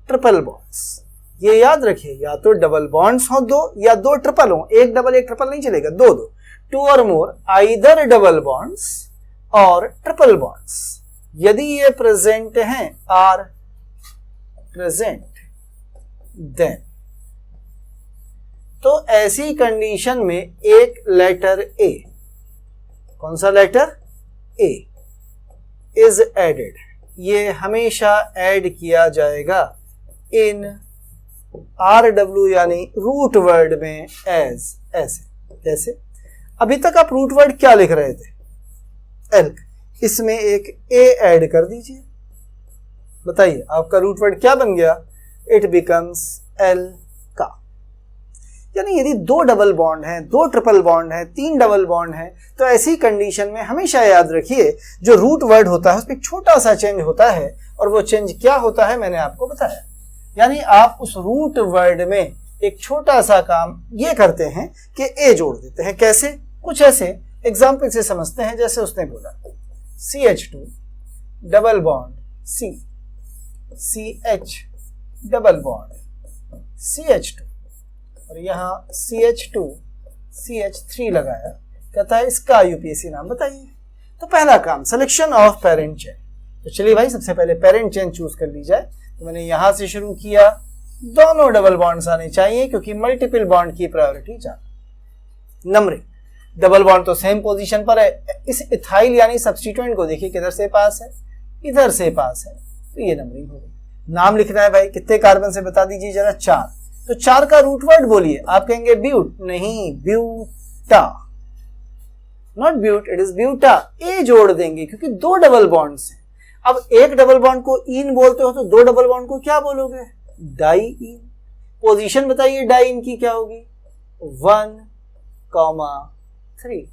ट्रिपल बॉन्ड्स। ये याद रखिए, या तो डबल बॉन्ड्स हो 2 या 2 ट्रिपल हो। 1 डबल 1 ट्रिपल नहीं चलेगा, 2 2। 2 or more either double bonds और ट्रिपल बॉन्ड्स यदि ये प्रेजेंट हैं, आर प्रेजेंट, देन तो ऐसी कंडीशन में एक लेटर ए, कौन सा लेटर? A is added. ये हमेशा ऐड किया जाएगा इन RW यानी रूट वर्ड में एज, ऐसे। कैसे? अभी तक आप रूट वर्ड क्या लिख रहे थे? एल्क। इसमें एक ए ऐड कर दीजिए। बताइए आपका रूट वर्ड क्या बन गया? इट बिकम्स एल का। यानी यदि 2 डबल बॉन्ड हैं, 2 ट्रिपल बॉन्ड हैं, 3 डबल बॉन्ड हैं, तो ऐसी कंडीशन में हमेशा याद रखिए जो रूट वर्ड होता है उसमें एक छोटा सा चेंज होता है। और वो चेंज क्या होता है मैंने आपको बताया। यानी आप उस रूट वर्ड में एक छोटा सा काम ये करते हैं कि ए जोड़ देते हैं। कैसे? कुछ ऐसे एग्जाम्पल से समझते हैं। जैसे उसने बोला CH2 double bond C, CH double bond CH2 और यहाँ CH2 CH3 लगाया। कहता है इसका IUPAC नाम बताइए। तो पहला काम सिलेक्शन ऑफ पेरेंट चेन। तो चलिए भाई सबसे पहले पेरेंट चेन चूज कर ली जाए। तो मैंने यहां से शुरू किया। दोनों डबल बॉन्ड्स आने चाहिए क्योंकि मल्टीपल बॉन्ड की प्रायोरिटी ज्यादा। नंबरिंग, डबल बॉन्ड तो सेम पोजीशन पर है, इस इथाइल यानी सब्स्टिट्यूएंट को देखिए किधर से पास है, इधर से पास है, तो ये नंबरिंग हो गई। नाम लिखना है भाई, कितने कार्बन से बता दीजिए जरा, 4, तो 4 का रूट वर्ड बोलिए। आप कहेंगे ब्यूट, नहीं buta, not but, it is buta. A जोड़ देंगे क्योंकि 2 डबल बॉन्ड्स हैं। अब एक डबल बॉन्ड को इन बोलते हो तो 2 डबल बॉन्ड को क्या बोलोगे, डाई इन। पोजीशन बताइए डाई इन की क्या होगी, 1,3,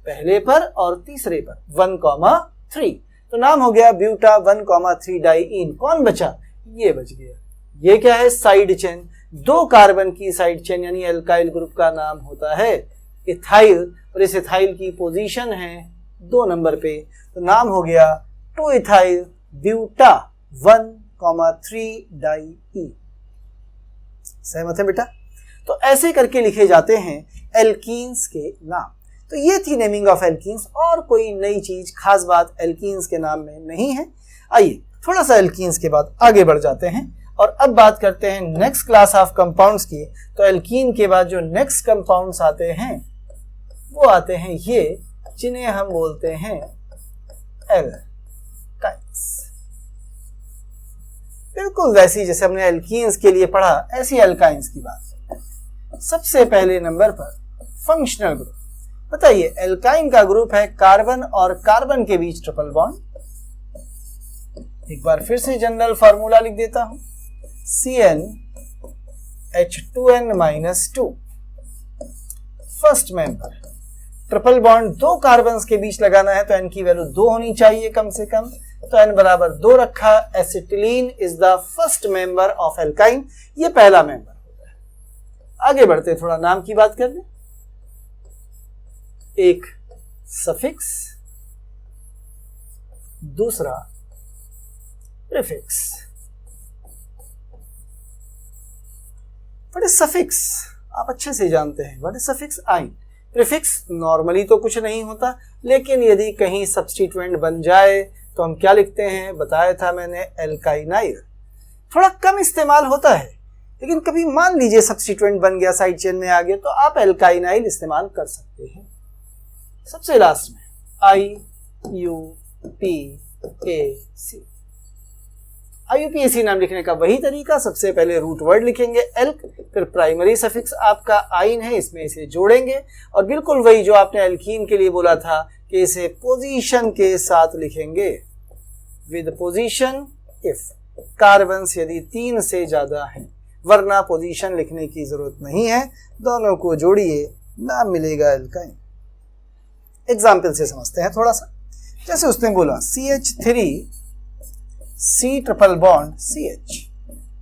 पहले पर और तीसरे पर 1,3, तो नाम हो गया ब्यूटा 1,3 डाई इन। कौन बचा, ये बच गया। ये क्या है, साइड चेन, 2 कार्बन की साइड चेन यानी एल्काइल ग्रुप का नाम होता है इथाइल, और इस इथाइल की पोजीशन है 2 नंबर पे, तो नाम हो गया 2 इथाइल ब्यूटा 1,3 डाई ई। सहमत है बेटा? तो ऐसे करके लिखे जाते हैं एल्कीन्स के नाम। तो ये थी नेमिंग ऑफ एल्कीन्स, और कोई नई चीज खास बात एल्कीन्स के नाम में नहीं है। आइए थोड़ा सा एल्कीन्स के बाद आगे बढ़ जाते हैं और अब बात करते हैं नेक्स्ट क्लास ऑफ कंपाउंड्स की। तो एल्कीन के बाद जो नेक्स्ट कंपाउंड्स आते हैं वो आते हैं ये, जिन्हें हम बोलते हैं एल्काइंस। बिल्कुल वैसी जैसे हमने एल्कीन्स के लिए पढ़ा, ऐसी एल्काइंस की बात। सबसे पहले नंबर पर फंक्शनल ग्रुप। बताइए एल्काइन का ग्रुप है कार्बन और कार्बन के बीच ट्रिपल बॉन्ड। एक बार फिर से जनरल फार्मूला लिख देता हूं, CnH2n-2 first member, triple bond 2 carbon के बीच लगाना है तो n की वैल्यू 2 होनी चाहिए कम से कम, तो n बराबर 2 रखा। Acetylene is the first member of alkyne, ये पहला मेंबर होता है। आगे बढ़ते थोड़ा नाम की बात कर लें। एक सफिक्स, दूसरा प्रीफिक्स। व्हाट इज सफिक्स, आप अच्छे से जानते हैं। व्हाट इज सफिक्स, आइन। प्रीफिक्स नॉर्मली तो कुछ नहीं होता, लेकिन यदि कहीं सब्स्टिट्यूएंट बन जाए तो हम क्या लिखते हैं, बताया था मैंने, एल्काइनाइल। थोड़ा कम इस्तेमाल होता है, लेकिन कभी मान लीजिए सब्स्टिट्यूएंट बन गया, साइड चेन में आ गया, तो आप एल्काइनाइल इस्तेमाल कर सकते हैं। सबसे लास्ट में IUPAC। IUPAC नाम लिखने का वही तरीका, सबसे पहले रूट वर्ड लिखेंगे एल्क, फिर प्राइमरी सफिक्स आपका आइन है, इसमें इसे जोड़ेंगे, और बिल्कुल वही जो आपने एल्कीन के लिए बोला था कि इसे पोजीशन के साथ लिखेंगे, विद पोजीशन इफ कार्बन्स यदि 3 से ज्यादा हैं, वरना पोजीशन लिखने की जरूरत नहीं है। दोनों को जोड़िए, नाम मिलेगा एल्काइन। एग्जाम्पल से समझते हैं थोड़ा सा। जैसे उसने बोला CH3 C triple bond CH,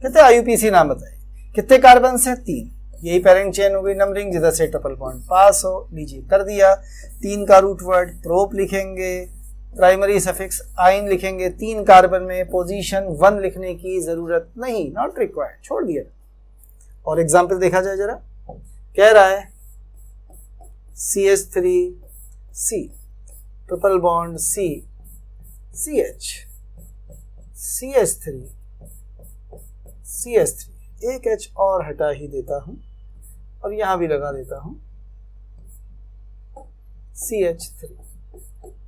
कहते हैं IUPAC नाम बताए, कितने कार्बन से, 3, यही पेरेंट चेन हो गई नंबरिंग, जिधर से ट्रिपल बॉन्ड पास हो। लीजिए कर दिया, 3 का रूट वर्ड प्रोप लिखेंगे, प्राइमरी सफिक्स आइन लिखेंगे, 3 कार्बन में पोजीशन 1 लिखने की जरूरत नहीं, नॉट रिक्वायर्ड, छोड़ दिया। और एग्जाम्पल देखा जाए जरा, कह रहा है CH3C triple bond C CH CH3 एक H और हटा ही देता हूं और यहां भी लगा देता हूं CH3।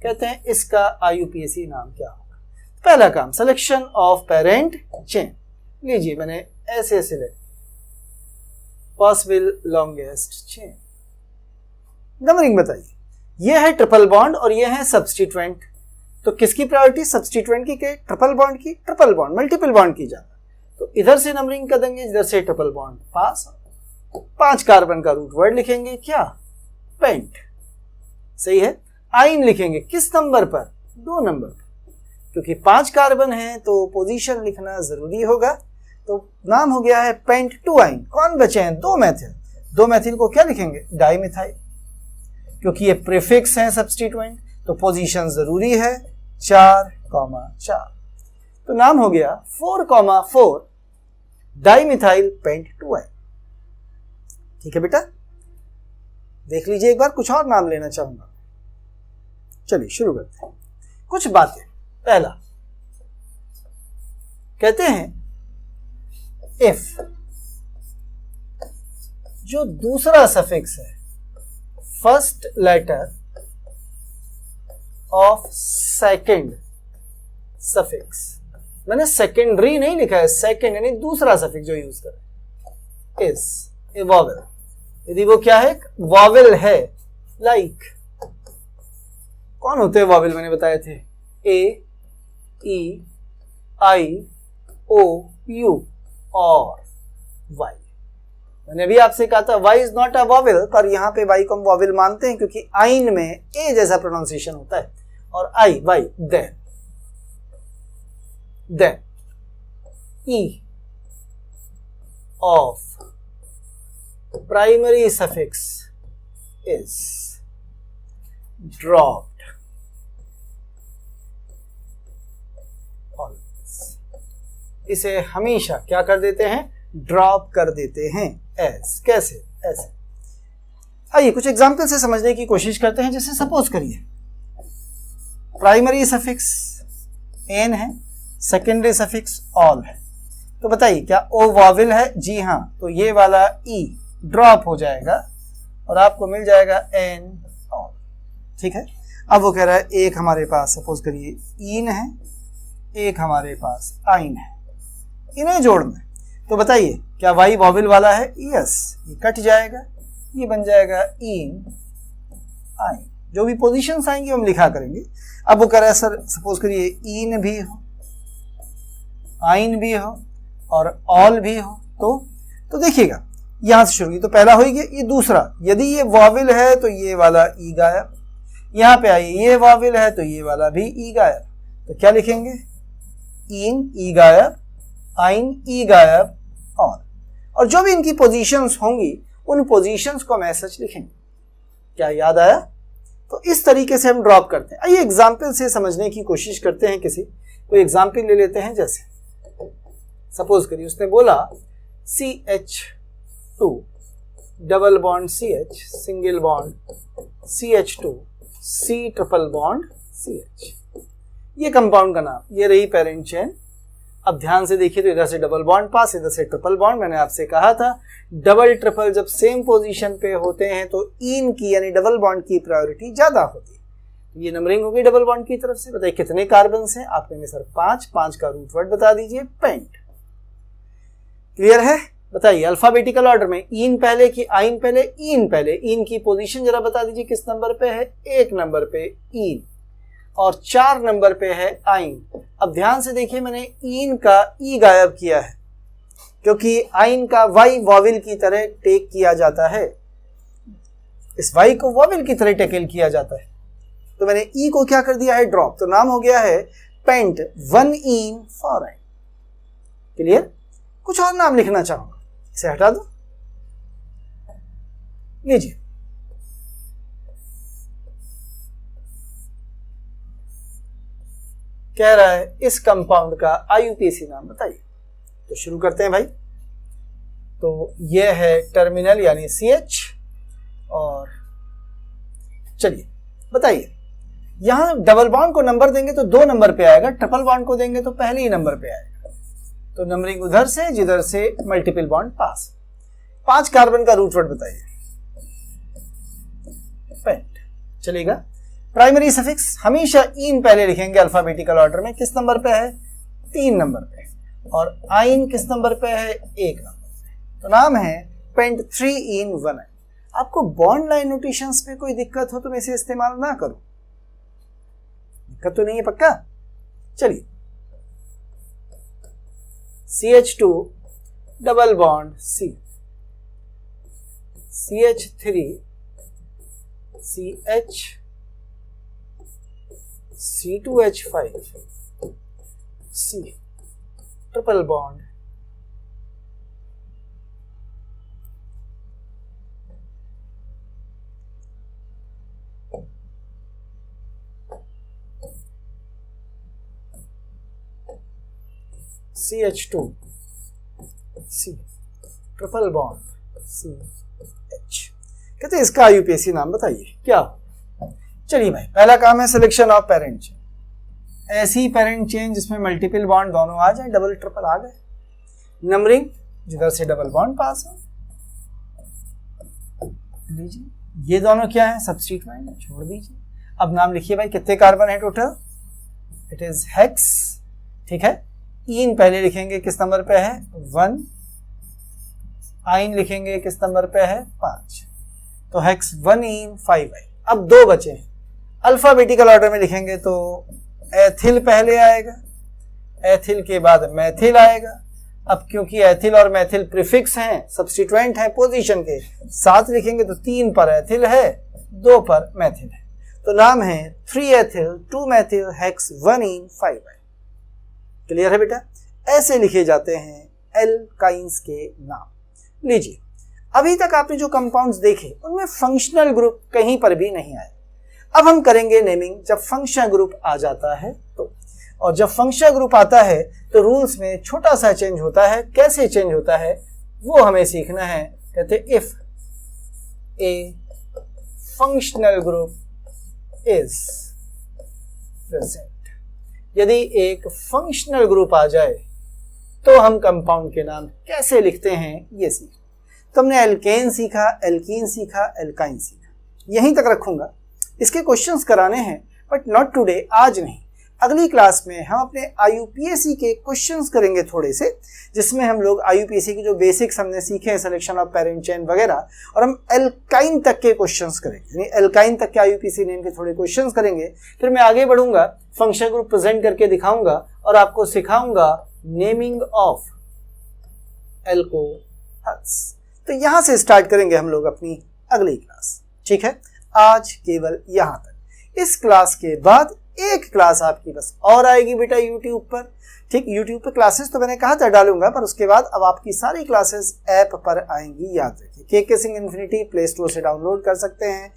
कहते हैं इसका IUPAC नाम क्या होगा। पहला काम, सिलेक्शन ऑफ पेरेंट चेन। लीजिए मैंने ऐसे select, possible longest chain. Numbering बताइए, यह है ट्रिपल बॉन्ड और यह है सब्स्टिट्यूएंट, तो किसकी प्रायोरिटी, सब्स्टिट्यूएंट की के ट्रिपल बॉन्ड की? ट्रिपल बॉन्ड, मल्टीपल बॉन्ड की ज्यादा, तो इधर से नंबरिंग कर देंगे, इधर से ट्रिपल बॉन्ड पास। 5 कार्बन का रूट वर्ड लिखेंगे, क्या, पेंट, सही है। आइन लिखेंगे किस नंबर पर, 2 नंबर पर, क्योंकि 5 कार्बन है तो पोजीशन लिखना जरूरी होगा, तो नाम हो गया है पेंट 2 आइन। कौन बचे हैं, 2 मैथिल। 2 मैथिल को क्या लिखेंगे, डाइमिथाइल, क्योंकि ये प्रीफिक्स हैं सब्स्टिट्यूएंट, तो पोजीशन जरूरी है 4,4, तो नाम हो गया 4,4 डाइमिथाइल पेंट 2 आइन। ठीक है बेटा, देख लीजिए एक बार, कुछ और नाम लेना चाहूंगा। चलिए शुरू करते हैं कुछ बातें। पहला कहते हैं इफ जो दूसरा सफिक्स है first letter of second suffix, मैंने सेकेंडरी नहीं लिखा है, सेकेंड यानी दूसरा सफिक्स जो यूज करें, इज ए वॉवेल, यदि वो क्या है, वॉवेल है, लाइक कौन होते हैं वॉवेल, मैंने बताए थे, ए, ई, आई, ओ, यू और वाई। मैंने अभी आपसे कहा था Y is not a vowel, पर यहां पे वाई को हम वॉवेल मानते हैं क्योंकि आइन में ए जैसा प्रोनाउंसिएशन होता है, और I, Y, then E of primary suffix is dropped, इसे हमेशा क्या कर देते हैं, ड्रॉप कर देते हैं, एज, कैसे, ऐसे। आइए कुछ एग्जाम्पल से समझने की कोशिश करते हैं। जैसे सपोज करिए प्राइमरी सफिक्स एन है, सेकेंडरी सफिक्स ऑल है, तो बताइए क्या ओ वॉवेल है? जी हाँ, तो ये वाला ई ड्रॉप हो जाएगा और आपको मिल जाएगा एन ऑल, ठीक है। अब वो कह रहा है एक हमारे पास सपोज करिए इन है, एक हमारे पास आइन है, इन्हें जोड़ना है, तो बताइए क्या वाई वॉवेल वाला है? यस, ये कट जाएगा, ये बन जाएगा इन आइन, जो भी पोजीशंस आएंगे हम लिखा करेंगे। अब वो कह रहा है सर सपोज करिए इन भी हो, आइन भी हो और ऑल भी हो, तो देखिएगा यहां से शुरू की, तो पहला हो गया, ये दूसरा, यदि ये वॉवेल है तो ये वाला ई गायब, यहां पे आइए ये वॉवेल है तो ये वाला भी ई गायब, तो क्या लिखेंगे, इन ई गायब, आइन ई गायब, और जो भी इनकी पोजीशंस होंगी उन पोजीशंस को हम ऐसे लिखेंगे। क्या याद आया? तो इस तरीके से हम ड्रॉप करते हैं। आइए एग्जाम्पल से समझने की कोशिश करते हैं, कोई एग्जाम्पल ले लेते हैं। जैसे सपोज करिए उसने बोला CH2 double bond CH single bond CH2 C triple bond CH, ये कंपाउंड का नाम, ये रही पेरेंट चेन। अब ध्यान से देखिए तो इधर से डबल बॉन्ड पास, इधर से ट्रिपल बॉन्ड। मैंने आपसे कहा था डबल ट्रिपल जब सेम पोजीशन पे होते हैं तो इन की यानी डबल बॉन्ड की प्रायोरिटी ज्यादा होती है। ये नंबरिंग होगी डबल बॉन्ड की तरफ से। बताइए कितने कार्बन हैं? आप कहेंगे सर 5 का रूट वर्ड बता दीजिए, पेंट। क्लियर है? बताइए अल्फाबेटिकल ऑर्डर में इन पहले कि आइन पहले? इन पहले। इन की पोजीशन जरा बता दीजिए किस नंबर पे है? 1 नंबर पे इन और 4 नंबर पे है आइन। अब ध्यान से देखिए मैंने इन का ई गायब किया है क्योंकि आइन का वाई वॉवेल की तरह टेक किया जाता है, इस वाई को वॉवेल की तरह टेकल किया जाता है, तो मैंने ई को क्या कर दिया है? ड्रॉप। तो नाम हो गया है पेंट 1 इन फॉर आइन। क्लियर? कुछ और नाम लिखना चाहूंगा, इसे हटा दो, लीजिए कह रहा है इस कंपाउंड का IUPAC नाम बताइए। तो शुरू करते हैं भाई। तो यह है टर्मिनल यानी CH, और चलिए बताइए यहां डबल बॉन्ड को नंबर देंगे तो 2 नंबर पे आएगा, ट्रिपल बॉन्ड को देंगे तो पहले ही नंबर पे आएगा। तो नंबरिंग उधर से जिधर से मल्टीपल बॉन्ड पास। 5 कार्बन का रूट वर्ड बताइए, पेंट। चलेगा। प्राइमरी सफिक्स हमेशा इन पहले लिखेंगे अल्फाबेटिकल ऑर्डर में। किस नंबर पे है? 3 नंबर पे। और आइन किस नंबर पे है? 1 नंबर पे। तो नाम है पेंट 3 in 1 आइन। आपको बॉन्ड लाइन नोटेशंस पे कोई दिक्कत हो तो मैं इसे इस्तेमाल ना करूं, दिक्कत तो नहीं है पक्का? चलिए CH2 double bond C, CH3 CH C2H5 C triple bond CH2 C triple bond CH। कहते हैं इसका IUPAC नाम बताइए क्या? चलिए भाई, पहला काम है सिलेक्शन ऑफ पेरेंट चेन। ऐसी पेरेंट चेन जिसमें मल्टीपल बॉन्ड दोनों आ जाए, डबल ट्रिपल आ गए। नंबरिंग जिधर से डबल बॉन्ड पास हो लीजिए, ये दोनों क्या है, सब्स्टिट्यूएंट है, छोड़ दीजिए। अब नाम लिखिए भाई, कितने कार्बन है टोटल, इट इज हेक्स, ठीक है। ईन पहले लिखेंगे, किस नंबर पे है 1, आइन लिखेंगे किस नंबर पे है 5, तो हेक्स 1 इन 5 आइन। अब 2 बचे हैं, अल्फाबेटिकल ऑर्डर में लिखेंगे तो एथिल पहले आएगा, एथिल के बाद मैथिल आएगा। अब क्योंकि एथिल और मैथिल प्रीफिक्स हैं, सब्स्टिट्यूएंट हैं पोजीशन के, 7 लिखेंगे तो 3 पर एथिल है, 2 पर मैथिल है, तो नाम है 3 एथिल 2 मैथिल हेक्स 1 इन 5 आइन। क्लियर है बेटा, ऐसे लिखे जाते हैं एल्काइंस के नाम। लीजिए, अभी तक आपने जो कंपाउंड्स देखे उनमें फंक्शनल ग्रुप कहीं पर भी नहीं आए। अब हम करेंगे नेमिंग जब फंक्शनल ग्रुप आ जाता है तो, और जब फंक्शनल ग्रुप आता है तो रूल्स में छोटा सा चेंज होता है। कैसे चेंज होता है वो हमें सीखना है। कहते if A functional group is present, यदि एक फंक्शनल ग्रुप आ जाए तो हम कंपाउंड के नाम कैसे लिखते हैं ये सीख। तो हमने एल्केन सीखा, एल्कीन सीखा, एल्काइन सीखा, यहीं तक रखूंगा। इसके क्वेश्चंस कराने हैं बट नॉट टुडे, आज नहीं। अगली क्लास में हम अपने आईयूपीएससी के क्वेश्चंस करेंगे थोड़े से, जिसमें हम लोग आईयूपीएससी के जो बेसिक्स हमने सीखे हैं, सिलेक्शन ऑफ पेरेंट चेन वगैरह, और हम एल्काइन तक के क्वेश्चंस करेंगे, यानी एल्काइन तक के आईयूपीएससी नेम के थोड़े क्वेश्चंस करेंगे। फिर मैं आगे बढ़ूंगा, फंक्शनल ग्रुप प्रेजेंट करके दिखाऊंगा और आपको सिखाऊंगा नेमिंग ऑफ एल्कोहल्स। तो यहां से स्टार्ट करेंगे हम लोग अपनी अगली क्लास, ठीक है। आज केवल यहां तक। इस क्लास के बाद एक क्लास आपकी बस और आएगी बेटा यूट्यूब पर, ठीक। यूट्यूब पर क्लासेस तो मैंने कहा था डालूंगा, पर उसके बाद अब आपकी सारी क्लासेस ऐप पर आएंगी, याद रखिए। KK Singh infinity play store से डाउनलोड कर सकते हैं।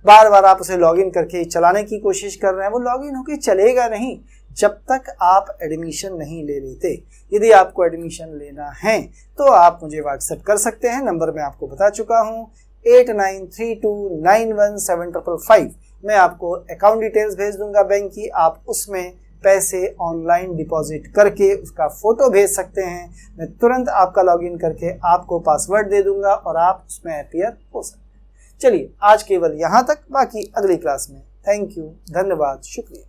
बार बार आप उसे लॉगिन करके चलाने की कोशिश कर रहे हैं, वो लॉगिन होके चलेगा नहीं जब तक आप एडमिशन नहीं ले लेते। यदि आपको एडमिशन लेना है तो आप मुझे व्हाट्सएप कर सकते हैं, नंबर मैं आपको बता चुका हूँ 8932917555। मैं आपको अकाउंट डिटेल्स भेज दूंगा बैंक की, आप उसमें पैसे ऑनलाइन डिपॉजिट करके उसका फोटो भेज सकते हैं। मैं तुरंत आपका लॉगिन करके आपको पासवर्ड दे दूंगा और आप उसमें अपीयर हो सकते हैं। चलिए आज केवल यहाँ तक, बाकी अगली क्लास में। थैंक यू, धन्यवाद, शुक्रिया।